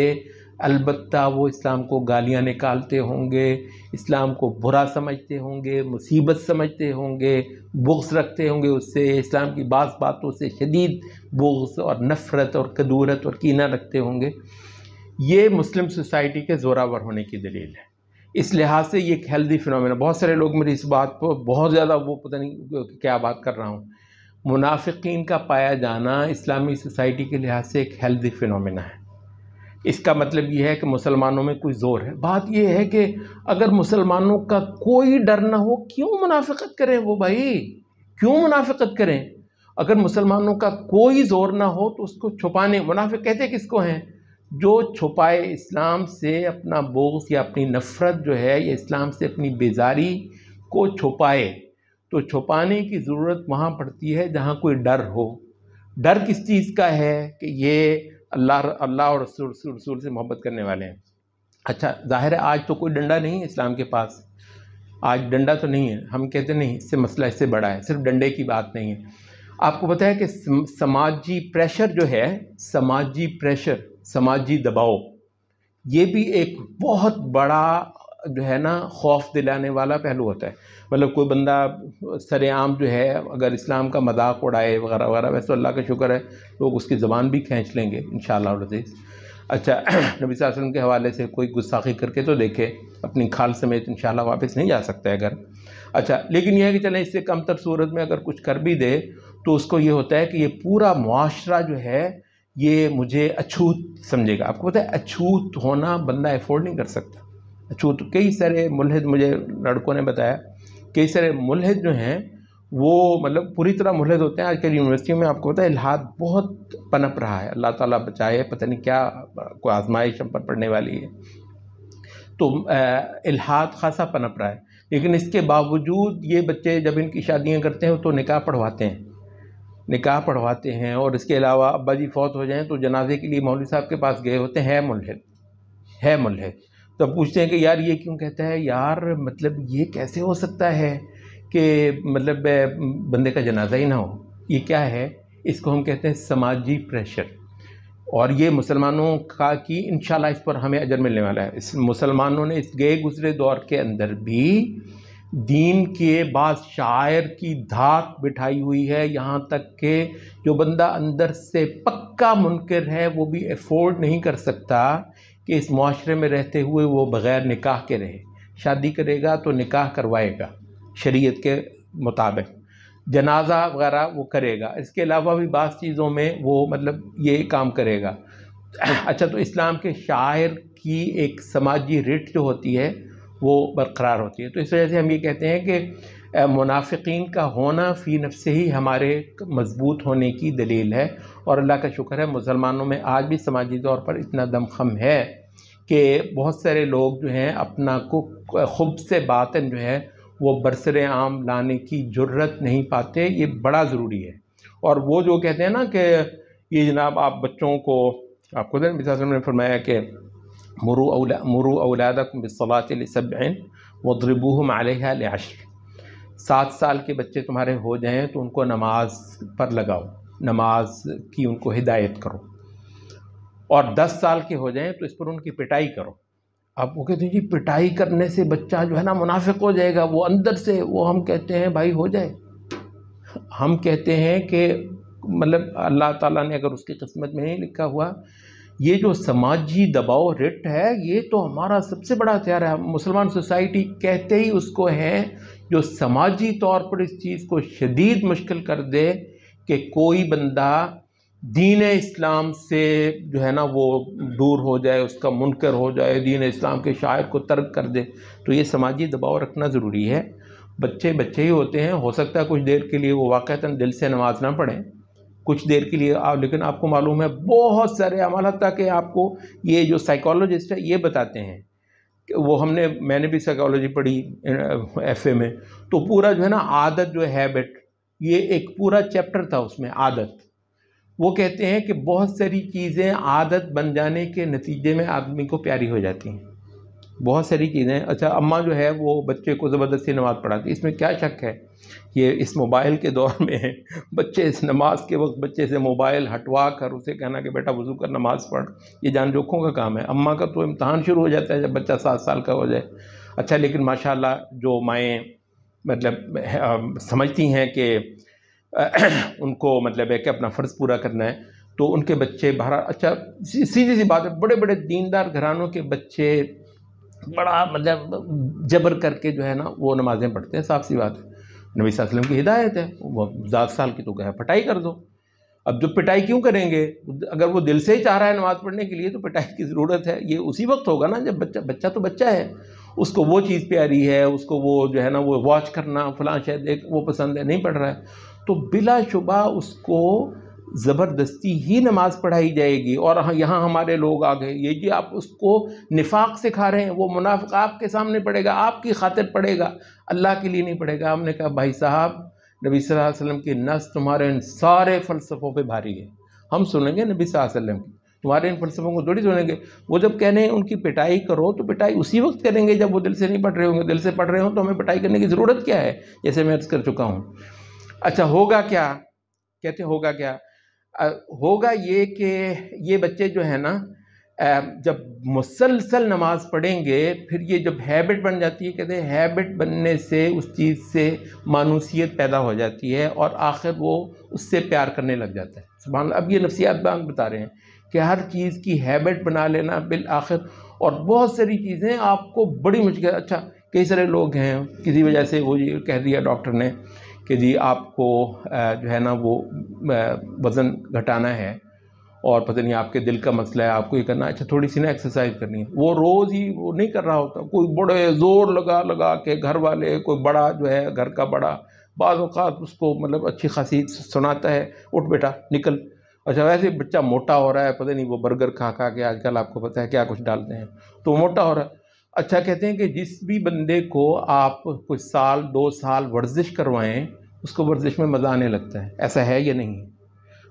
Speaker 1: البتہ وہ اسلام کو گالیاں نکالتے ہوں گے، اسلام کو برا سمجھتے ہوں گے، مصیبت سمجھتے ہوں گے، بغض رکھتے ہوں گے اس سے، اسلام کی بعض باتوں سے شدید بغض اور نفرت اور کدورت اور کینہ رکھتے ہوں گے۔ یہ مسلم سوسائٹی کے زوراور ہونے کی دلیل ہے۔ اس لحاظ سے یہ ایک ہیلدی فنومینا، بہت سارے لوگ میری اس بات کو بہت زیادہ وہ پتہ نہیں کیا بات کر رہا ہوں، منافقین کا پایا جانا اسلامی سوسائٹی کے لحاظ سے ایک ہیلدی فنومینا ہے۔ اس کا مطلب یہ ہے کہ مسلمانوں میں کوئی زور ہے۔ بات یہ ہے کہ اگر مسلمانوں کا کوئی ڈر نہ ہو کیوں منافقت کریں وہ بھائی، کیوں منافقت کریں؟ اگر مسلمانوں کا کوئی زور نہ ہو تو اس کو چھپانے، منافق کہتے کس کو ہیں؟ جو چھپائے اسلام سے اپنا بغض یا اپنی نفرت جو ہے یا اسلام سے اپنی بیزاری کو چھپائے، تو چھپانے کی ضرورت وہاں پڑتی ہے جہاں کوئی ڈر ہو۔ ڈر کس چیز کا ہے؟ کہ یہ اللہ اور رسول سے محبت کرنے والے ہیں۔ اچھا، ظاہر ہے آج تو کوئی ڈنڈا نہیں ہے اسلام کے پاس، آج ڈنڈا تو نہیں ہے، ہم کہتے نہیں اس سے مسئلہ اس سے بڑا ہے، صرف ڈنڈے کی بات نہیں ہے۔ آپ کو پتہ ہے کہ سماجی پریشر جو ہے، سماجی پریشر، سماجی دباؤ، یہ بھی ایک بہت بڑا جو ہے نا خوف دلانے والا پہلو ہوتا ہے۔ مطلب کوئی بندہ سر عام جو ہے اگر اسلام کا مذاق اڑائے وغیرہ وغیرہ، ویسے تو اللہ کا شکر ہے لوگ اس کی زبان بھی کھینچ لیں گے انشاءاللہ العزیز۔ اچھا، نبی صلی اللہ علیہ وسلم کے حوالے سے کوئی گستاخی کر کے تو دیکھے، اپنی کھال سمیت انشاءاللہ واپس نہیں جا سکتا ہے اگر۔ اچھا، لیکن یہ ہے کہ چلیں اس سے کم تر صورت میں اگر کچھ کر بھی دے تو اس کو یہ ہوتا ہے کہ یہ پورا معاشرہ جو ہے یہ مجھے اچھوت سمجھے گا۔ آپ کو پتہ ہے اچھوت ہونا بندہ افورڈ نہیں کر سکتا۔ اچھوت، کئی سارے ملحد، مجھے لڑکوں نے بتایا کئی سارے ملحد جو ہیں وہ مطلب پوری طرح ملحد ہوتے ہیں۔ آج کل یونیورسٹیوں میں آپ کو پتہ ہے الحاد بہت پنپ رہا ہے، اللہ تعالیٰ بچائے، پتہ نہیں کیا کوئی آزمائش ہم پر پڑنے والی ہے، تو الحاد خاصا پنپ رہا ہے۔ لیکن اس کے باوجود یہ بچے جب ان کی شادیاں کرتے ہیں تو نکاح پڑھواتے ہیں، اور اس کے علاوہ ابا جی فوت ہو جائیں تو جنازے کے لیے مولوی صاحب کے پاس گئے ہوتے ہیں، ہے ملحد. تو پوچھتے ہیں کہ یار یہ کیوں کہتا ہے؟ یار مطلب یہ کیسے ہو سکتا ہے کہ مطلب بندے کا جنازہ ہی نہ ہو؟ یہ کیا ہے؟ اس کو ہم کہتے ہیں سماجی پریشر. اور یہ مسلمانوں کا کی انشاءاللہ اس پر ہمیں اجر ملنے والا ہے. اس مسلمانوں نے اس گئے گزرے دور کے اندر بھی دین کے بعض شاعر کی دھات بٹھائی ہوئی ہے، یہاں تک کہ جو بندہ اندر سے پکا منکر ہے وہ بھی افورڈ نہیں کر سکتا کہ اس معاشرے میں رہتے ہوئے وہ بغیر نکاح کے رہے. شادی کرے گا تو نکاح کروائے گا شریعت کے مطابق، جنازہ وغیرہ وہ کرے گا، اس کے علاوہ بھی بعض چیزوں میں وہ مطلب یہ کام کرے گا. اچھا، تو اسلام کے شاعر کی ایک سماجی رٹ جو ہوتی ہے وہ برقرار ہوتی ہے. تو اس وجہ سے ہم یہ کہتے ہیں کہ منافقین کا ہونا فی نفسہ ہی ہمارے مضبوط ہونے کی دلیل ہے. اور اللہ کا شکر ہے مسلمانوں میں آج بھی سماجی طور پر اتنا دم خم ہے کہ بہت سارے لوگ جو ہیں اپنا کو خب سے باطن جو ہے وہ برسر عام لانے کی جرت نہیں پاتے. یہ بڑا ضروری ہے. اور وہ جو کہتے ہیں نا کہ یہ جناب آپ بچوں کو، آپ کو نبی صلی اللہ علیہ وسلم نے فرمایا کہ مروا اولادکم بالصلاۃ لسبع واضربوہم علیہا لعشر. 7 سال کے بچے تمہارے ہو جائیں تو ان کو نماز پر لگاؤ، نماز کی ان کو ہدایت کرو، اور 10 سال کے ہو جائیں تو اس پر ان کی پٹائی کرو. اب وہ کہتے ہیں جی پٹائی کرنے سے بچہ جو ہے نا منافق ہو جائے گا، وہ اندر سے وہ ہم کہتے ہیں بھائی ہو جائے. ہم کہتے ہیں کہ مطلب اللہ تعالیٰ نے اگر اس کی قسمت میں نہیں لکھا ہوا، یہ جو سماجی دباؤ رٹ ہے یہ تو ہمارا سب سے بڑا ہتھیار ہے. مسلمان سوسائٹی کہتے ہی اس کو ہے جو سماجی طور پر اس چیز کو شدید مشکل کر دے کہ کوئی بندہ دین اسلام سے جو ہے نا وہ دور ہو جائے، اس کا منکر ہو جائے، دین اسلام کے شاعر کو ترک کر دے. تو یہ سماجی دباؤ رکھنا ضروری ہے. بچے ہی ہوتے ہیں، ہو سکتا ہے کچھ دیر کے لیے وہ واقعتاً دل سے نماز نہ پڑھیں کچھ دیر کے لیے، لیکن آپ کو معلوم ہے بہت سارے عمل، حتیٰ کہ آپ کو یہ جو سائیکالوجسٹ ہے یہ بتاتے ہیں کہ وہ میں نے بھی سائیکالوجی پڑھی ایف اے میں، تو پورا جو ہے نا عادت جو ہے ہیبٹ، یہ ایک پورا چیپٹر تھا اس میں عادت. وہ کہتے ہیں کہ بہت ساری چیزیں عادت بن جانے کے نتیجے میں آدمی کو پیاری ہو جاتی ہیں، بہت ساری چیزیں. اچھا، اماں جو ہے وہ بچے کو زبردستی نماز پڑھاتی، اس میں کیا شک ہے؟ یہ اس موبائل کے دور میں بچے اس نماز کے وقت بچے سے موبائل ہٹوا کر اسے کہنا کہ بیٹا وضو کر نماز پڑھ، یہ جان جوکھوں کا کام ہے. اماں کا تو امتحان شروع ہو جاتا ہے جب بچہ 7 سال کا ہو جائے. اچھا، لیکن ماشاءاللہ جو مائیں مطلب سمجھتی ہیں کہ ان کو مطلب ہے کہ اپنا فرض پورا کرنا ہے، تو ان کے بچے بہرحال، اچھا سیدھی سی بات ہے، بڑے بڑے دیندار گھرانوں کے بچے بڑا مطلب جبر کر کے جو ہے نا وہ نمازیں پڑھتے ہیں. صاف سی بات ہے، نبی صلی اللہ علیہ وسلم کی ہدایت ہے، وہ 7 سال کی تو پٹائی کر دو. اب جو پٹائی کیوں کریں گے؟ اگر وہ دل سے ہی چاہ رہا ہے نماز پڑھنے کے لیے تو پٹائی کی ضرورت ہے. یہ اسی وقت ہوگا نا جب بچہ تو بچہ ہے، اس کو وہ چیز پیاری ہے، اس کو وہ جو ہے نا وہ واچ کرنا فلاں شاید وہ پسند ہے، نہیں پڑھ رہا ہے تو بلا شبہ اس کو زبردستی ہی نماز پڑھائی جائے گی. اور یہاں ہمارے لوگ آ گئے، یہ جی آپ اس کو نفاق سکھا رہے ہیں، وہ منافق آپ کے سامنے پڑھے گا، آپ کی خاطر پڑھے گا، اللہ کے لیے نہیں پڑھے گا. ہم نے کہا بھائی صاحب، نبی صلی اللہ علیہ وسلم کی نص تمہارے ان سارے فلسفوں پہ بھاری ہے. ہم سنیں گے نبی صلی اللہ علیہ وسلم کی، تمہارے ان فلسفوں کو تھوڑی سنیں گے. وہ جب کہنے ہیں ان کی پٹائی کرو تو پٹائی اسی وقت کریں گے جب وہ دل سے نہیں پڑھ رہے ہوں گے. دل سے پڑھ رہے ہوں تو ہمیں پٹائی کرنے کی ضرورت کیا ہے، جیسے میں عرض کر چکا ہوں. اچھا، ہوگا کیا؟ کہتے ہوگا کیا؟ ہوگا یہ کہ یہ بچے جو ہیں نا جب مسلسل نماز پڑھیں گے، پھر یہ جب ہیبٹ بن جاتی ہے، کہتے ہیں ہیبٹ بننے سے اس چیز سے مانوسیت پیدا ہو جاتی ہے اور آخر وہ اس سے پیار کرنے لگ جاتا ہے. سبحان اللہ. اب یہ نفسیات بان بتا رہے ہیں کہ ہر چیز کی ہیبٹ بنا لینا بالآخر، اور بہت ساری چیزیں آپ کو بڑی مشکل. اچھا، کئی سارے لوگ ہیں کسی وجہ سے وہ یہ کہہ دیا ڈاکٹر نے کہ جی آپ کو جو ہے نا وہ وزن گھٹانا ہے اور پتہ نہیں آپ کے دل کا مسئلہ ہے، آپ کو یہ کرنا ہے. اچھا، تھوڑی سی نا ایکسرسائز کرنی ہے. وہ روز ہی وہ نہیں کر رہا ہوتا، کوئی بڑے زور لگا کے گھر والے، کوئی بڑا جو ہے گھر کا بڑا بعض اوقات اس کو مطلب اچھی خاصی سناتا ہے، اٹھ بیٹا نکل. اچھا، ویسے بچہ موٹا ہو رہا ہے، پتہ نہیں وہ برگر کھا کے آج کل آپ کو پتہ ہے کیا کچھ ڈالتے ہیں، تو موٹا ہو رہا ہے. اچھا کہتے ہیں کہ جس بھی بندے کو آپ کوئی سال 2 سال ورزش کروائیں اس کو ورزش میں مزہ آنے لگتا ہے، ایسا ہے یا نہیں؟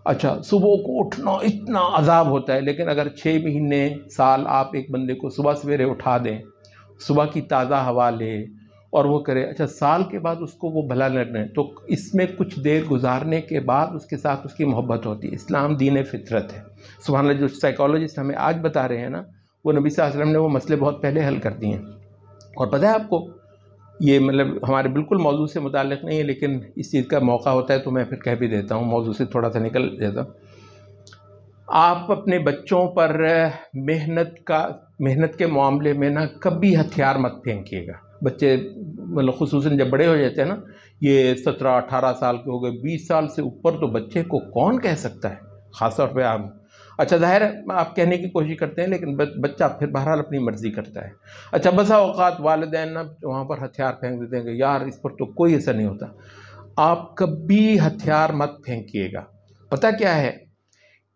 Speaker 1: اچھا صبح کو اٹھنا اتنا عذاب ہوتا ہے، لیکن اگر 6 مہینے سال آپ ایک بندے کو صبح سویرے اٹھا دیں، صبح کی تازہ ہوا لے اور وہ کرے، اچھا سال کے بعد اس کو وہ بھلا لگنا ہے، تو اس میں کچھ دیر گزارنے کے بعد اس کے ساتھ اس کی محبت ہوتی ہے۔ اسلام دین فطرت ہے، سبحان اللہ۔ جو سائیکالوجسٹ ہمیں آج بتا رہے ہیں نا، وہ نبی صلی اللہ علیہ وسلم نے وہ مسئلے بہت پہلے حل کر دیے ہیں۔ اور پتہ ہے آپ کو، یہ مطلب ہمارے بالکل موضوع سے متعلق نہیں ہے، لیکن اس چیز کا موقع ہوتا ہے تو میں پھر کہہ بھی دیتا ہوں، موضوع سے تھوڑا سا نکل جاتا ہوں۔ آپ اپنے بچوں پر محنت کے معاملے میں نا کبھی ہتھیار مت پھینکیے گا۔ بچے مطلب خصوصاً جب بڑے ہو جاتے ہیں نا، یہ 17-18 سال کے ہو گئے، 20 سال سے اوپر، تو بچے کو کون کہہ سکتا ہے، خاص طور پہ آپ۔ اچھا ظاہر ہے آپ کہنے کی کوشش کرتے ہیں، لیکن بچہ پھر بہرحال اپنی مرضی کرتا ہے۔ اچھا بسا اوقات والدین نا وہاں پر ہتھیار پھینک دیتے ہیں کہ یار اس پر تو کوئی اثر نہیں ہوتا۔ آپ کبھی ہتھیار مت پھینکیے گا۔ پتہ کیا ہے،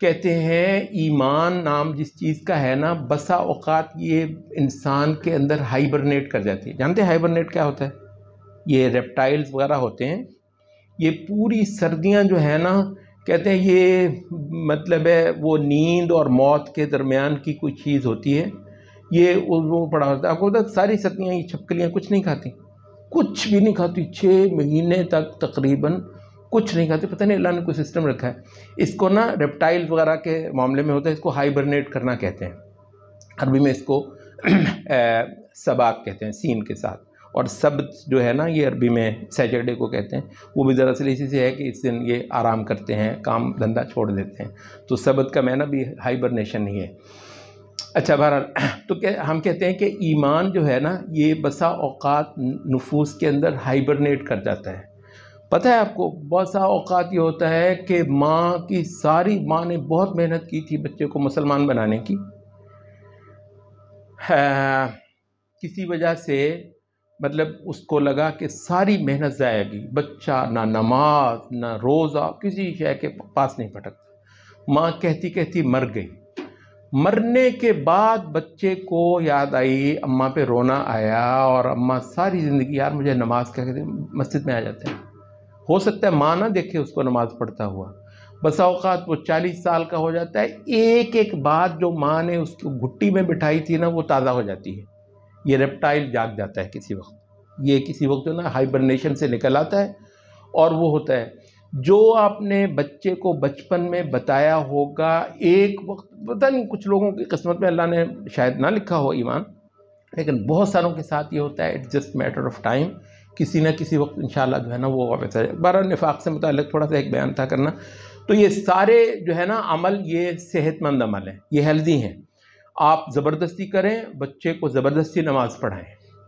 Speaker 1: کہتے ہیں ایمان نام جس چیز کا ہے نا، بسا اوقات یہ انسان کے اندر ہائبرنیٹ کر جاتی ہے۔ جانتے ہیں ہائبرنیٹ کیا ہوتا ہے؟ یہ ریپٹائلز وغیرہ ہوتے ہیں، یہ پوری سردیاں جو ہے نا، کہتے ہیں یہ مطلب ہے وہ نیند اور موت کے درمیان کی کوئی چیز ہوتی ہے، یہ وہ پڑا ہوتا ہے۔ آپ کو پتہ ہے ساری سردیاں یہ چھپکلیاں کچھ نہیں کھاتی، کچھ بھی نہیں کھاتی، 6 مہینے تک تقریباً کچھ نہیں کھاتے۔ پتہ نہیں اللہ نے کوئی سسٹم رکھا ہے اس کو نا، ریپٹائل وغیرہ کے معاملے میں ہوتا ہے، اس کو ہائبرنیٹ کرنا کہتے ہیں، عربی میں اس کو سبات کہتے ہیں سین کے ساتھ، اور سبت جو ہے نا یہ عربی میں سیٹرڈے کو کہتے ہیں، وہ بھی دراصل اسی سے ہے کہ اس دن یہ آرام کرتے ہیں، کام دھندا چھوڑ دیتے ہیں، تو سبت کا معنی بھی ہائبرنیشن ہی ہے۔ اچھا بہرحال، تو ہم کہتے ہیں کہ ایمان جو ہے نا یہ بسا اوقات نفوس کے اندر ہائبرنیٹ کر جاتا ہے۔ پتہ ہے آپ کو، بہت سا اوقات یہ ہوتا ہے کہ ماں نے بہت محنت کی تھی بچے کو مسلمان بنانے کی، کسی وجہ سے مطلب اس کو لگا کہ ساری محنت ضائع گئی، بچہ نہ نماز نہ روزہ کسی شے کے پاس نہیں پھٹکتا، ماں کہتی کہتی مر گئی۔ مرنے کے بعد بچے کو یاد آئی، اماں پہ رونا آیا، اور اماں ساری زندگی یار مجھے نماز کہہ کے مسجد میں آ جاتے ہیں۔ ہو سکتا ہے ماں نہ دیکھے اس کو نماز پڑھتا ہوا، بسا اوقات وہ 40 سال کا ہو جاتا ہے، ایک ایک بات جو ماں نے اس کو گھٹی میں بٹھائی تھی نا وہ تازہ ہو جاتی ہے۔ یہ ریپٹائل جاگ جاتا ہے کسی وقت، یہ کسی وقت جو نا ہائبرنیشن سے نکل آتا ہے، اور وہ ہوتا ہے جو آپ نے بچے کو بچپن میں بتایا ہوگا، ایک وقت پتہ نہیں کچھ لوگوں کی قسمت میں اللہ نے شاید نہ لکھا ہو ایمان، لیکن بہت ساروں کے ساتھ یہ ہوتا ہے، it's just matter of time, کسی نہ کسی وقت انشاءاللہ جو ہے نا وہ واپس آئے۔ بہرحال نفاق سے متعلق تھوڑا سا ایک بیان تھا کرنا، تو یہ سارے جو ہے نا عمل، یہ صحت مند عمل ہیں، یہ ہیلدی ہیں۔ آپ زبردستی کریں، بچے کو زبردستی نماز پڑھائیں،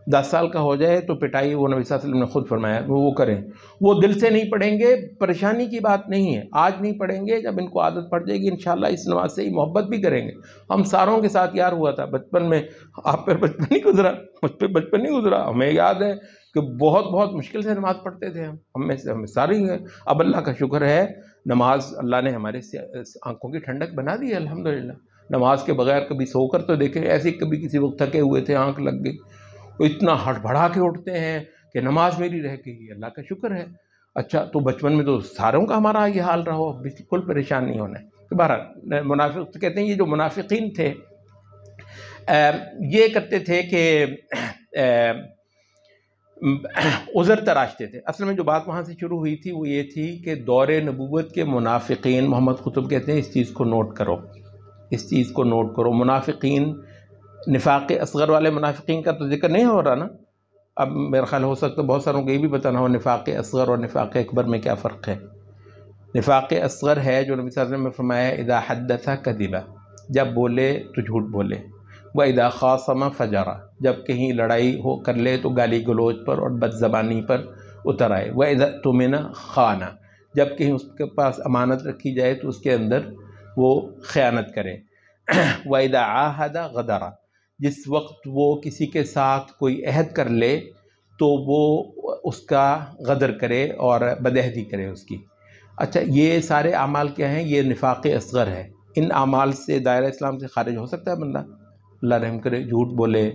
Speaker 1: 10 سال کا ہو جائے تو پٹائی، وہ نبی صلی اللہ علیہ وسلم نے خود فرمایا وہ کریں، وہ دل سے نہیں پڑھیں گے، پریشانی کی بات نہیں ہے، آج نہیں پڑھیں گے، جب ان کو عادت پڑ جائے گی انشاءاللہ اس نماز سے ہی محبت بھی کریں گے۔ ہم ساروں کے ساتھ یار ہوا تھا بچپن میں، آپ پر بچپن نہیں گزرا، مجھ پہ بچپن نہیں گزرا، ہمیں یاد ہے کہ بہت مشکل سے نماز پڑھتے تھے ہم میں سے، ہمیں ساری ہیں۔ اب اللہ کا شکر ہے، نماز اللہ نے ہمارے آنکھوں کی ٹھنڈک بنا دی ہے الحمدللہ۔ نماز کے بغیر کبھی سو کر تو دیکھیں، ایسے کبھی کسی وقت تھکے ہوئے تھے، آنکھ لگ گئی، وہ اتنا ہڑبڑا کے اٹھتے ہیں کہ نماز میری رہ گئی، اللہ کا شکر ہے۔ اچھا تو بچپن میں تو ساروں کا ہمارا یہ حال رہا ہو، بالکل پریشان نہیں ہونا ہے۔ تو بہرحال منافق کہتے ہیں یہ جو منافقین تھے یہ کرتے تھے کہ عذر تراشتے تھے۔ اصل میں جو بات وہاں سے شروع ہوئی تھی وہ یہ تھی کہ دور نبوت کے منافقین، محمد قطب کہتے ہیں اس چیز کو نوٹ کرو، اس چیز کو نوٹ کرو، منافقین، نفاق اصغر والے منافقین کا تو ذکر نہیں ہو رہا نا، اب میرا خیال ہو سکتا ہے بہت ساروں کو یہ بھی بتانا ہو نفاق اصغر اور نفاق اکبر میں کیا فرق ہے۔ نفاق اصغر ہے جو نبی صلی اللہ علیہ وسلم نے فرمایا اذا حدث کذب، جب بولے تو جھوٹ بولے، وَإِذَا خَاصَمَ فَجَرَ، جب کہیں لڑائی ہو کر لے تو گالی گلوچ پر اور بد زبانی پر اتر آئے، وَإِذَا اؤْتُمِنَ خَانَ، جب کہیں اس کے پاس امانت رکھی جائے تو اس کے اندر وہ خیانت کرے، وَإِذَا عَاهَدَ غَدَرَ، جس وقت وہ کسی کے ساتھ کوئی عہد کر لے تو وہ اس کا غدر کرے اور بدعہدی کرے اس کی۔ اچھا یہ سارے اعمال کیا ہیں؟ یہ نفاق اصغر ہے۔ ان اعمال سے دائرہ اسلام سے خارج ہو سکتا ہے بندہ، اللہ رحم کرے، جھوٹ بولے،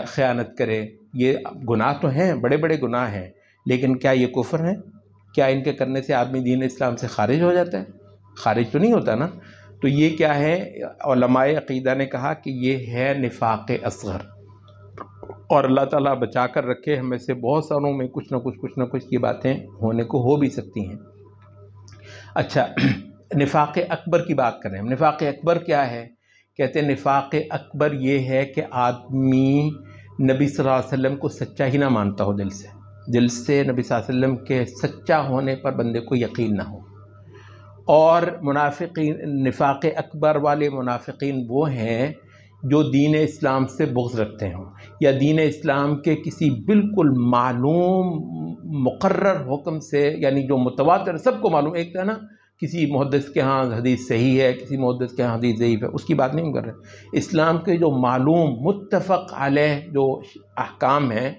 Speaker 1: خیانت کرے، یہ گناہ تو ہیں، بڑے بڑے گناہ ہیں، لیکن کیا یہ کفر ہیں؟ کیا ان کے کرنے سے آدمی دین اسلام سے خارج ہو جاتا ہے؟ خارج تو نہیں ہوتا نا۔ تو یہ کیا ہے؟ علماء عقیدہ نے کہا کہ یہ ہے نفاق اصغر، اور اللہ تعالیٰ بچا کر رکھے، ہم میں سے بہت ساروں میں کچھ نہ کچھ یہ باتیں ہونے کو ہو بھی سکتی ہیں۔ اچھا، نفاق اکبر کی بات کریں ہم۔ نفاق اکبر کیا ہے؟ کہتے ہیں نفاق اکبر یہ ہے کہ آدمی نبی صلی اللہ علیہ وسلم کو سچا ہی نہ مانتا ہو، دل سے نبی صلی اللہ علیہ وسلم کے سچا ہونے پر بندے کو یقین نہ ہو۔ اور منافقین، نفاق اکبر والے منافقین وہ ہیں جو دین اسلام سے بغض رکھتے ہوں، یا دین اسلام کے کسی بالکل معلوم مقرر حکم سے، یعنی جو متواتر سب کو معلوم، ایک ہے نا کسی محدث کے ہاں حدیث صحیح ہے، کسی محدث کے ہاں حدیث ضعیف ہے، اس کی بات نہیں کر رہے۔ اسلام کے جو معلوم متفق علیہ جو احکام ہیں،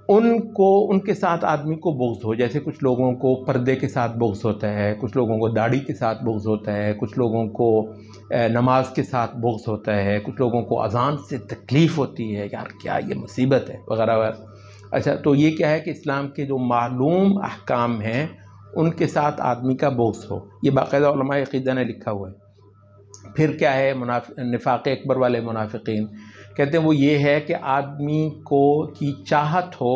Speaker 1: ان کے ساتھ آدمی کو بغض ہو۔ جیسے کچھ لوگوں کو پردے کے ساتھ بغض ہوتا ہے، کچھ لوگوں کو داڑھی کے ساتھ بغض ہوتا ہے، کچھ لوگوں کو نماز کے ساتھ بغض ہوتا ہے، کچھ لوگوں کو اذان سے تکلیف ہوتی ہے، یار کیا یہ مصیبت ہے وغیرہ وغیرہ۔ اچھا، تو یہ کیا ہے کہ اسلام کے جو معلوم احکام ہیں ان کے ساتھ آدمی کا بغض ہو، یہ باقاعدہ علماء عقیدہ نے لکھا ہوا ہے۔ پھر کیا ہے نفاق اکبر والے منافقین؟ کہتے ہیں وہ یہ ہے کہ آدمی کو کی چاہت ہو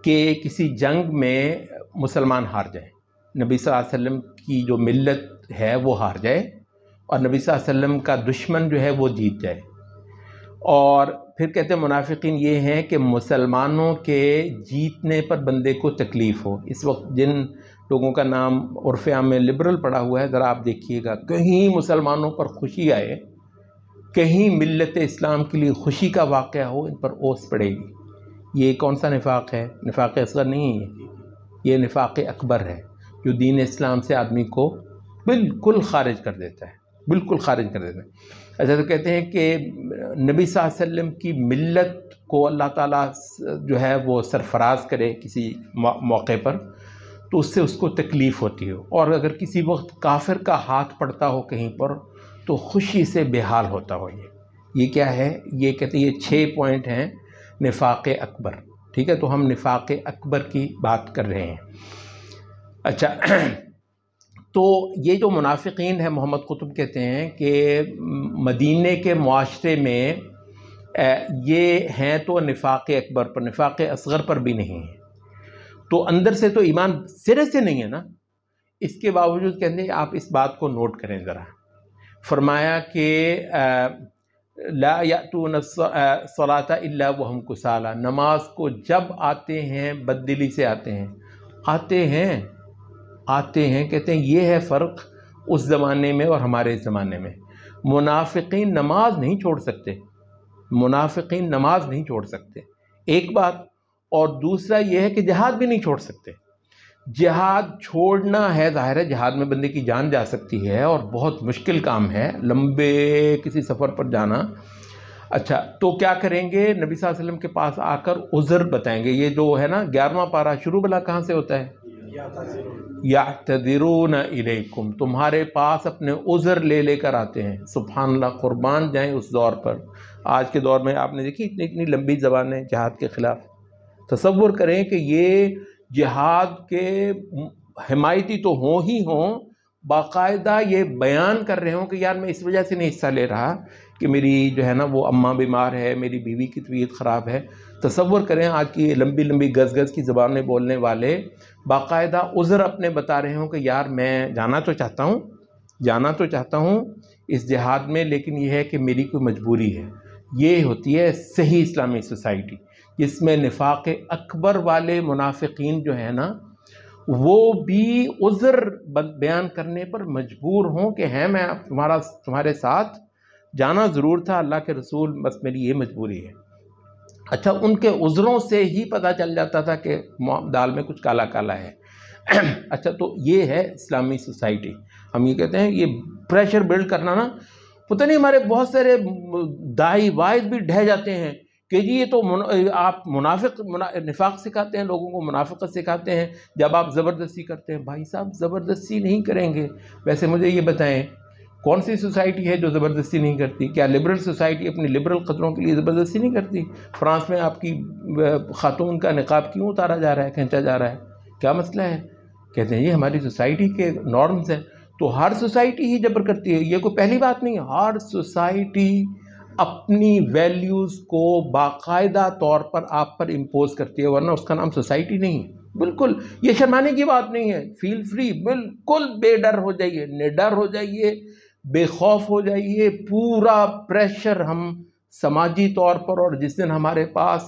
Speaker 1: کہ کسی جنگ میں مسلمان ہار جائے، نبی صلی اللہ علیہ وسلم کی جو ملت ہے وہ ہار جائے، اور نبی صلی اللہ علیہ وسلم کا دشمن جو ہے وہ جیت جائے۔ اور پھر کہتے ہیں منافقین یہ ہیں کہ مسلمانوں کے جیتنے پر بندے کو تکلیف ہو۔ اس وقت جن لوگوں کا نام عرف عام میں لبرل پڑا ہوا ہے، ذرا آپ دیکھیے گا، کہیں مسلمانوں پر خوشی آئے، کہیں ملت اسلام کے لیے خوشی کا واقعہ ہو، ان پر اوس پڑے گی۔ یہ کون سا نفاق ہے؟ نفاق اصغر نہیں ہے، یہ نفاق اکبر ہے، جو دین اسلام سے آدمی کو بالکل خارج کر دیتا ہے، بالکل خارج کر دیتا ہے۔ ایسا تو کہتے ہیں کہ نبی صلی اللہ علیہ وسلم کی ملت کو اللہ تعالیٰ جو ہے وہ سرفراز کرے کسی موقع پر، تو اس سے اس کو تکلیف ہوتی ہو، اور اگر کسی وقت کافر کا ہاتھ پڑتا ہو کہیں پر تو خوشی سے بے حال ہوتا ہو۔ یہ کیا ہے؟ یہ کہتے ہیں یہ 6 پوائنٹ ہیں نفاق اکبر، ٹھیک ہے؟ تو ہم نفاق اکبر کی بات کر رہے ہیں۔ اچھا، تو یہ جو منافقین ہیں، محمد قطب کہتے ہیں کہ مدینے کے معاشرے میں یہ ہیں تو نفاق اکبر پر، نفاق اصغر پر بھی نہیں ہیں، تو اندر سے تو ایمان سرے سے نہیں ہے نا۔ اس کے باوجود کہتے ہیں آپ اس بات کو نوٹ کریں ذرا، فرمایا کہ لا یأتون الصلاۃ الا وہم کسالى، نماز کو جب آتے ہیں بددلی سے آتے ہیں، آتے ہیں کہتے ہیں یہ ہے فرق اس زمانے میں اور ہمارے زمانے میں۔ منافقین نماز نہیں چھوڑ سکتے، منافقین نماز نہیں چھوڑ سکتے، ایک بات، اور دوسرا یہ ہے کہ جہاد بھی نہیں چھوڑ سکتے۔ جہاد چھوڑنا ہے، ظاہر ہے جہاد میں بندے کی جان جا سکتی ہے اور بہت مشکل کام ہے، لمبے کسی سفر پر جانا۔ اچھا، تو کیا کریں گے؟ نبی صلی اللہ علیہ وسلم کے پاس آ کر عذر بتائیں گے۔ یہ جو ہے نا 11واں پارہ شروع بلا کہاں سے ہوتا ہے؟ یعتذرون الیکم، تمہارے پاس اپنے عذر لے کر آتے ہیں۔ سبحان اللہ، قربان جائیں اس دور پر۔ آج کے دور میں آپ نے دیکھی اتنی لمبی زبانیں جہاد کے خلاف۔ تصور کریں کہ یہ جہاد کے حمایتی تو ہوں ہی ہوں، باقاعدہ یہ بیان کر رہے ہوں کہ یار میں اس وجہ سے نہیں حصہ لے رہا کہ میری جو ہے نا وہ اماں بیمار ہے، میری بیوی کی طبیعت خراب ہے۔ تصور کریں آج کی لمبی گز کی زبانیں بولنے والے باقاعدہ عذر اپنے بتا رہے ہوں کہ یار میں جانا تو چاہتا ہوں اس جہاد میں، لیکن یہ ہے کہ میری کوئی مجبوری ہے۔ یہ ہوتی ہے صحیح اسلامی سوسائٹی، جس میں نفاق اکبر والے منافقین جو ہیں نا وہ بھی عذر بیان کرنے پر مجبور ہوں کہ ہیں میں تمہارے ساتھ جانا ضرور تھا، اللہ کے رسول، بس میری یہ مجبوری ہے۔ اچھا، ان کے عذروں سے ہی پتہ چل جاتا تھا کہ دال میں کچھ کالا کالا ہے۔ اچھا، تو یہ ہے اسلامی سوسائٹی۔ ہم یہ کہتے ہیں یہ پریشر بلڈ کرنا نا، پتہ نہیں ہمارے بہت سارے داعی واعظ بھی ڈھہ جاتے ہیں کہ جی یہ تو آپ نفاق سکھاتے ہیں، لوگوں کو منافقت سکھاتے ہیں جب آپ زبردستی کرتے ہیں۔ بھائی صاحب زبردستی نہیں کریں گے۔ ویسے مجھے یہ بتائیں کون سی سوسائٹی ہے جو زبردستی نہیں کرتی؟ کیا لبرل سوسائٹی اپنی لبرل قدروں کے لیے زبردستی نہیں کرتی؟ فرانس میں آپ کی خاتون کا نقاب کیوں اتارا جا رہا ہے، کھینچا جا رہا ہے؟ کیا مسئلہ ہے؟ کہتے ہیں یہ ہماری سوسائٹی کے نارمز ہیں۔ تو ہر سوسائٹی ہی جبر کرتی ہے، یہ کوئی پہلی بات نہیں ہے۔ ہر سوسائٹی اپنی ویلیوز کو باقاعدہ طور پر آپ پر امپوز کرتی ہے، ورنہ اس کا نام سوسائٹی نہیں ہے۔ بالکل یہ شرمانے کی بات نہیں ہے، فیل فری، بالکل بے ڈر ہو جائیے، نڈر ہو جائیے، بے خوف ہو جائیے۔ پورا پریشر ہم سماجی طور پر، اور جس دن ہمارے پاس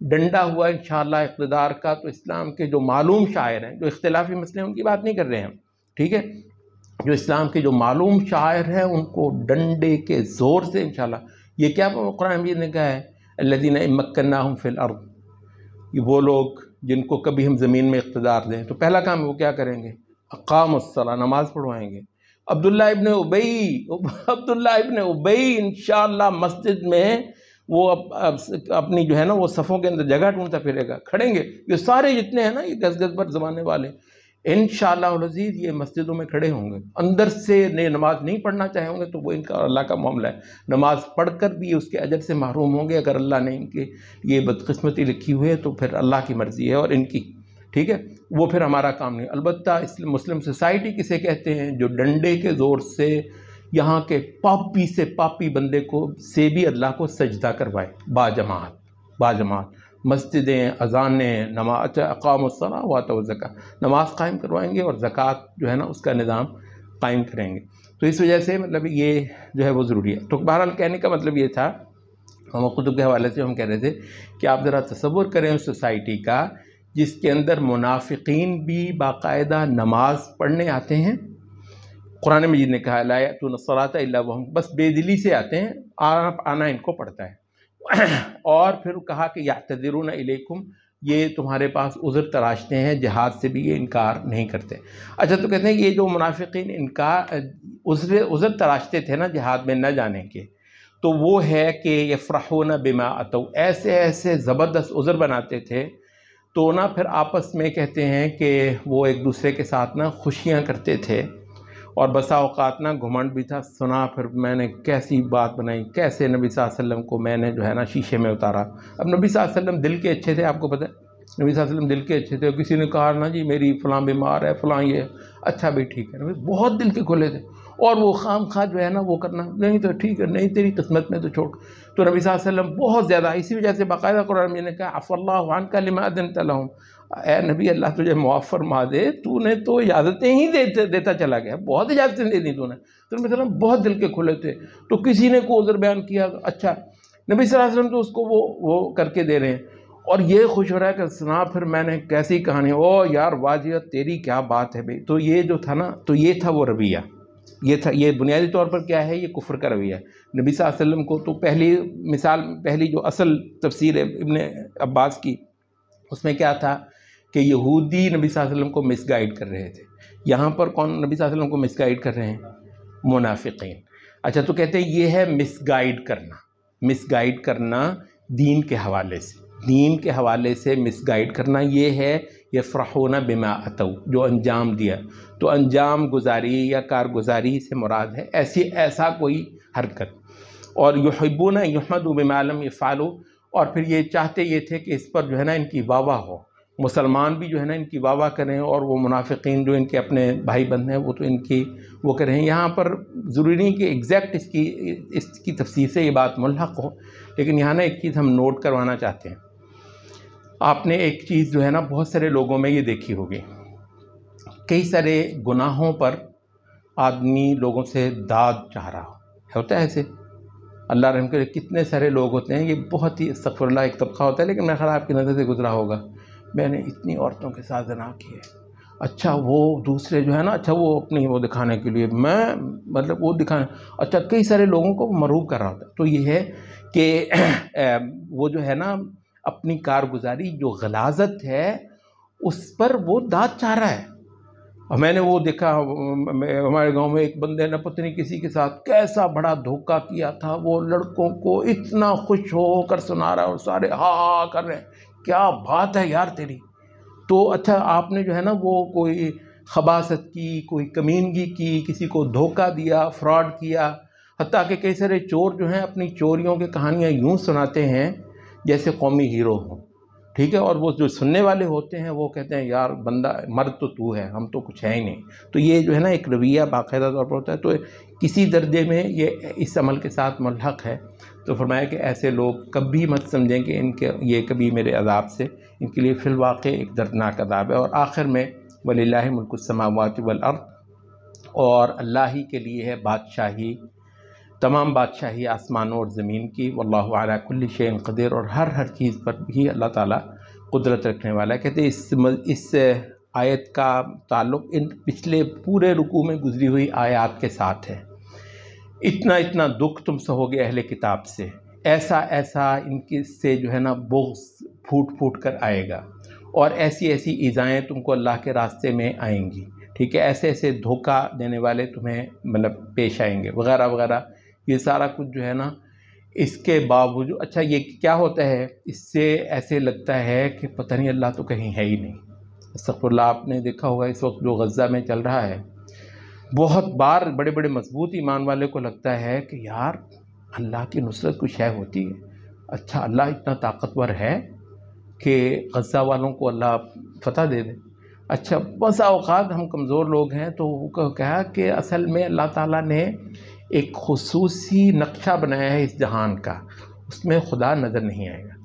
Speaker 1: ڈنڈا ہوا انشاءاللہ اقتدار کا، تو اسلام کے جو معلوم شاعر ہیں، جو اختلافی مسئلے ہیں ان کی بات نہیں کر رہے ہیں، ٹھیک ہے، جو اسلام کے جو معلوم شاعر ہیں ان کو ڈنڈے کے زور سے انشاءاللہ، یہ کیا قرآن مجید نے کہا ہے، الذین ان مکناہم فی الارض، یہ وہ لوگ جن کو کبھی ہم زمین میں اقتدار دیں تو پہلا کام وہ کیا کریں گے؟ اقاموا الصلاۃ، نماز پڑھوائیں گے۔ عبداللہ ابن ابی انشاءاللہ مسجد میں وہ اپنی جو ہے نا وہ صفوں کے اندر جگہ ڈھونڈتا پھرے گا، کھڑیں گے یہ سارے جتنے ہیں نا یہ گز گز پر زمانے والے، انشاءاللہ العزیز یہ مسجدوں میں کھڑے ہوں گے، اندر سے نماز نہیں پڑھنا چاہیں ہوں گے تو وہ ان کا اللہ کا معاملہ ہے، نماز پڑھ کر بھی اس کے اجر سے محروم ہوں گے اگر اللہ نے ان کے یہ بدقسمتی لکھی ہوئی ہے، تو پھر اللہ کی مرضی ہے اور ان کی، ٹھیک ہے، وہ پھر ہمارا کام نہیں۔ البتہ مسلم سوسائٹی کسے کہتے ہیں؟ جو ڈنڈے کے زور سے یہاں کے پاپی سے پاپی بندے کو سے بھی اللہ کو سجدہ کروائے، باجماعت مسجدیں، اذانیں، نماز، اقاموا الصلاۃ وآتوا الزکاۃ، نماز قائم کروائیں گے اور زکوٰۃ جو ہے نا اس کا نظام قائم کریں گے۔ تو اس وجہ سے مطلب یہ جو ہے وہ ضروری ہے۔ تو بہرحال کہنے کا مطلب یہ تھا، ہم کتب کے حوالے سے ہم کہہ رہے تھے کہ آپ ذرا تصور کریں اس سوسائٹی کا جس کے اندر منافقین بھی باقاعدہ نماز پڑھنے آتے ہیں۔ قرآن مجید نے کہا لا یأتون الصلاۃ الا وہم، بس بے دلی سے آتے ہیں، آنا ان کو پڑتا ہے، اور پھر کہا کہ یعتذرون الیکم، یہ تمہارے پاس عذر تراشتے ہیں، جہاد سے بھی یہ انکار نہیں کرتے۔ اچھا تو کہتے ہیں یہ جو منافقین عذر تراشتے تھے نا جہاد میں نہ جانے کے، تو وہ ہے کہ یفرحون بما اتوا، ایسے ایسے زبردست عذر بناتے تھے، تو نا پھر آپس میں کہتے ہیں کہ وہ ایک دوسرے کے ساتھ نا خوشیاں کرتے تھے، اور بسا اوقات نا گھمنڈ بھی تھا، سنا پھر میں نے کیسی بات بنائی، کیسے نبی صلی اللہ علیہ وسلم کو میں نے جو ہے نا شیشے میں اتارا۔ اب نبی صلی اللہ علیہ وسلم دل کے اچھے تھے، آپ کو پتہ ہے نبی صلی اللہ علیہ وسلم دل کے اچھے تھے، کسی نے کہا نا جی میری فلاں بیمار ہے، فلاں یہ، اچھا بھی ٹھیک ہے، نبی بہت دل کے کھلے تھے، اور وہ خام خواہ جو ہے نا وہ کرنا نہیں تو ٹھیک ہے، نہیں تیری قسمت میں تو چھوڑ۔ تو نبی صلی اللہ علیہ وسلم بہت زیادہ، اسی وجہ سے باقاعدہ قرآن میں نے کہا عفا اللہ عنک لما اذنت لہم، اے نبی اللہ تجھے معاف فرما دے، تو نے تو اجازتیں ہی دیتا چلا گیا، بہت اجازتیں دے دی تو نے۔ تو نبی صلی اللہ علیہ وسلم بہت دل کے کھلے تھے، تو کسی نے کو عذر بیان کیا، اچھا نبی صلی اللہ علیہ وسلم تو اس کو وہ کر کے دے رہے ہیں، اور یہ خوش ہو رہا ہے کہ سنا پھر میں نے کیسی کہانی، او یار واجیہ تیری کیا بات ہے بھئی۔ تو یہ جو تھا نا، تو یہ تھا وہ رویہ، یہ تھا، یہ بنیادی طور پر کیا ہے، یہ کفر کا رویہ ہے۔ نبی صلی اللہ علیہ وسلم کو تو پہلی جو اصل تفسیر ہے ابن عباس کی، اس میں کیا تھا کہ یہودی نبی صلی اللہ علیہ وسلم کو مس گائیڈ کر رہے تھے، یہاں پر کون نبی صلی اللہ علیہ وسلم کو مس گائیڈ کر رہے ہیں؟ منافقین۔ اچھا تو کہتے ہیں یہ ہے مس گائیڈ کرنا دین کے حوالے سے، دین کے حوالے سے مس گائیڈ کرنا یہ ہے یفرحون بما اتوا، جو انجام دیا، تو انجام گزاری یا کارگزاری سے مراد ہے ایسا کوئی حرکت، اور یحبون یحمدوا بما لم یفعلوا، اور پھر یہ چاہتے یہ تھے کہ اس پر جو ہے نا ان کی واہ ہو، مسلمان بھی جو ہے نا ان کی واہ کریں، اور وہ منافقین جو ان کے اپنے بھائی بند ہیں وہ تو ان کی وہ کریں۔ یہاں پر ضروری نہیں کہ ایگزیکٹ اس کی تفسیر سے یہ بات ملحق ہو، لیکن یہاں نا ایک چیز ہم نوٹ کروانا چاہتے ہیں۔ آپ نے ایک چیز جو ہے نا بہت سارے لوگوں میں یہ دیکھی ہوگی، کئی سارے گناہوں پر آدمی لوگوں سے داد چاہ رہا ہوتا ہے، ایسے اللہ رحم کرے کتنے سارے لوگ ہوتے ہیں، یہ بہت ہی استغفر اللہ ایک طبقہ ہوتا ہے، لیکن میرا خیال آپ کی نظر سے گزرا ہوگا، میں نے اتنی عورتوں کے ساتھ زنا کی ہے، اچھا وہ دوسرے جو ہے نا، اچھا وہ اپنی وہ دکھانے کے لیے میں مطلب وہ دکھانے، اچھا کئی سارے لوگوں کو مرغوب کر رہا ہوتا ہے۔ تو یہ ہے کہ وہ جو ہے نا اپنی کارگزاری جو غلاظت ہے اس پر وہ داد چاہ رہا ہے۔ اور میں نے وہ دیکھا ہمارے گاؤں میں ایک بندے نے پتہ نہیں کسی کے ساتھ کیسا بڑا دھوکہ کیا تھا، وہ لڑکوں کو اتنا خوش ہو کر سنا رہا ہے اور سارے ہاں کر رہے ہیں، کیا بات ہے یار تیری۔ تو اچھا آپ نے جو ہے نا وہ کوئی خباثت کی، کوئی کمینگی کی، کسی کو دھوکہ دیا، فراڈ کیا، حتیٰ کہ کئی سارے چور جو ہیں اپنی چوریوں کی کہانیاں یوں سناتے ہیں جیسے قومی ہیرو ہوں، ٹھیک ہے، اور وہ جو سننے والے ہوتے ہیں وہ کہتے ہیں یار بندہ مرد تو ہے، ہم تو کچھ ہے ہی نہیں۔ تو یہ جو ہے نا ایک رویہ باقاعدہ طور پر ہوتا ہے، تو کسی درجے میں یہ اس عمل کے ساتھ ملحق ہے۔ تو فرمایا کہ ایسے لوگ کبھی مت سمجھیں کہ یہ کبھی میرے عذاب سے، ان کے لیے فی الواقع ایک دردناک عذاب ہے۔ اور آخر میں وَلِلَّهِ مُلْكُ السَّمَاوَاتِ وَالْأَرْضِ، اور اللہ ہی کے لیے ہے بادشاہی، تمام بادشاہی آسمانوں اور زمین کی، واللہ علی کل شیء قدیر، اور ہر چیز پر بھی اللہ تعالیٰ قدرت رکھنے والا ہے۔ کہتے ہیں اس آیت کا تعلق ان پچھلے پورے رکوع میں گزری ہوئی آیات کے ساتھ ہے۔ اتنا دکھ تم سہو گے اہل کتاب سے، ایسا ان کے سے جو ہے نا بغض پھوٹ کر آئے گا، اور ایسی ایذائیں تم کو اللہ کے راستے میں آئیں گی، ٹھیک ہے، ایسے دھوکہ دینے والے تمہیں مطلب پیش آئیں گے وغیرہ وغیرہ، یہ سارا کچھ جو ہے نا اس کے باوجود اچھا یہ کیا ہوتا ہے، اس سے ایسے لگتا ہے کہ پتہ نہیں اللہ تو کہیں ہے ہی نہیں۔ استغفر اللہ، آپ نے دیکھا ہوگا اس وقت جو غزہ میں چل رہا ہے، بہت بار بڑے مضبوط ایمان والے کو لگتا ہے کہ یار اللہ کی نصرت کچھ ہے ہوتی ہے، اچھا اللہ اتنا طاقتور ہے کہ غزہ والوں کو اللہ فتح دے دے۔ اچھا بس اوقات ہم کمزور لوگ ہیں، تو وہ کہا کہ اصل میں اللہ تعالیٰ نے ایک خصوصی نقشہ بنایا ہے اس جہان کا، اس میں خدا نظر نہیں آئے گا۔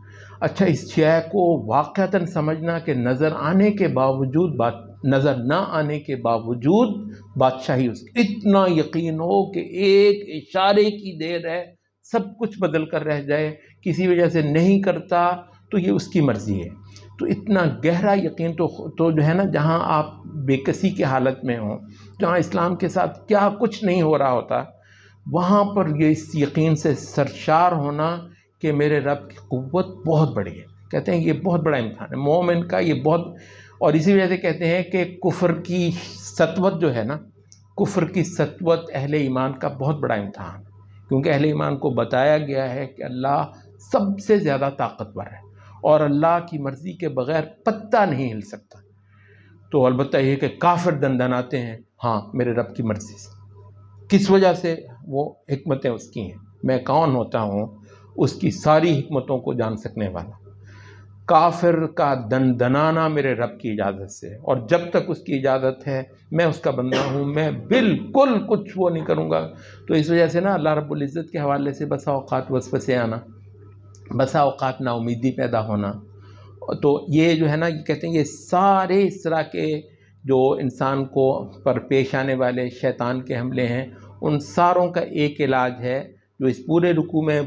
Speaker 1: اچھا اس شے کو واقعتاً سمجھنا کہ نظر نہ آنے کے باوجود بادشاہی اس کی، اتنا یقین ہو کہ ایک اشارے کی دیر ہے سب کچھ بدل کر رہ جائے، کسی وجہ سے نہیں کرتا تو یہ اس کی مرضی ہے۔ تو اتنا گہرا یقین تو جو ہے نا، جہاں آپ بے کسی کی حالت میں ہوں، جہاں اسلام کے ساتھ کیا کچھ نہیں ہو رہا ہوتا، وہاں پر یہ اس یقین سے سرشار ہونا کہ میرے رب کی قوت بہت بڑی ہے۔ کہتے ہیں یہ بہت بڑا امتحان ہے مومن کا، یہ بہت، اور اسی وجہ سے کہتے ہیں کہ کفر کی سطوت جو ہے نا، کفر کی سطوت اہل ایمان کا بہت بڑا امتحان، کیونکہ اہل ایمان کو بتایا گیا ہے کہ اللہ سب سے زیادہ طاقتور ہے، اور اللہ کی مرضی کے بغیر پتہ نہیں ہل سکتا۔ تو البتہ یہ کہ کافر دندناتے ہیں ہاں میرے رب کی مرضی سے، کس وجہ سے؟ وہ حکمتیں اس کی ہیں، میں کون ہوتا ہوں اس کی ساری حکمتوں کو جان سکنے والا۔ کافر کا دندنانا میرے رب کی اجازت سے، اور جب تک اس کی اجازت ہے میں اس کا بندہ ہوں، میں بالکل کچھ وہ نہیں کروں گا۔ تو اس وجہ سے نا اللہ رب العزت کے حوالے سے بسا اوقات وسوسے آنا، بسا اوقات نا امیدی پیدا ہونا، تو یہ جو ہے نا، یہ کہتے ہیں یہ سارے اس طرح کے جو انسان کو پر پیش آنے والے شیطان کے حملے ہیں، ان ساروں کا ایک علاج ہے جو اس پورے رکوع میں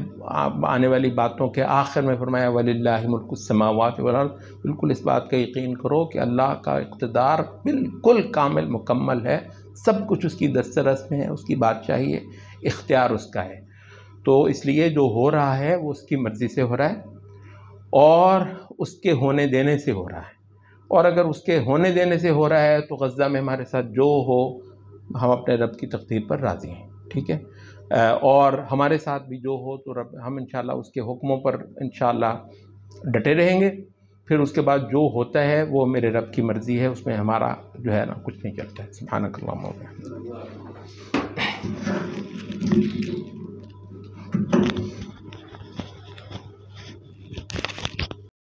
Speaker 1: آنے والی باتوں کے آخر میں فرمایا وَلِلَّهِ مُلْكُ السَّمَاوَاتِ وَالْأَرْضِ۔ بالکل اس بات کا یقین کرو کہ اللہ کا اقتدار بالکل کامل مکمل ہے، سب کچھ اس کی دسترس میں ہے، اس کی بادشاہی ہے، اختیار اس کا ہے۔ تو اس لیے جو ہو رہا ہے وہ اس کی مرضی سے ہو رہا ہے، اور اس کے ہونے دینے سے ہو رہا ہے، اور اگر اس کے ہونے دینے سے ہو رہا ہے تو غزہ میں ہمارے ساتھ جو ہو ہم اپنے رب کی تقدیر پر راضی ہیں، ٹھیک ہے، اور ہمارے ساتھ بھی جو ہو تو رب ہم انشاءاللہ اس کے حکموں پر انشاءاللہ ڈٹے رہیں گے۔ پھر اس کے بعد جو ہوتا ہے وہ میرے رب کی مرضی ہے، اس میں ہمارا جو ہے نا کچھ نہیں چلتا ہے۔ سبحانک اللہم و بحمدک۔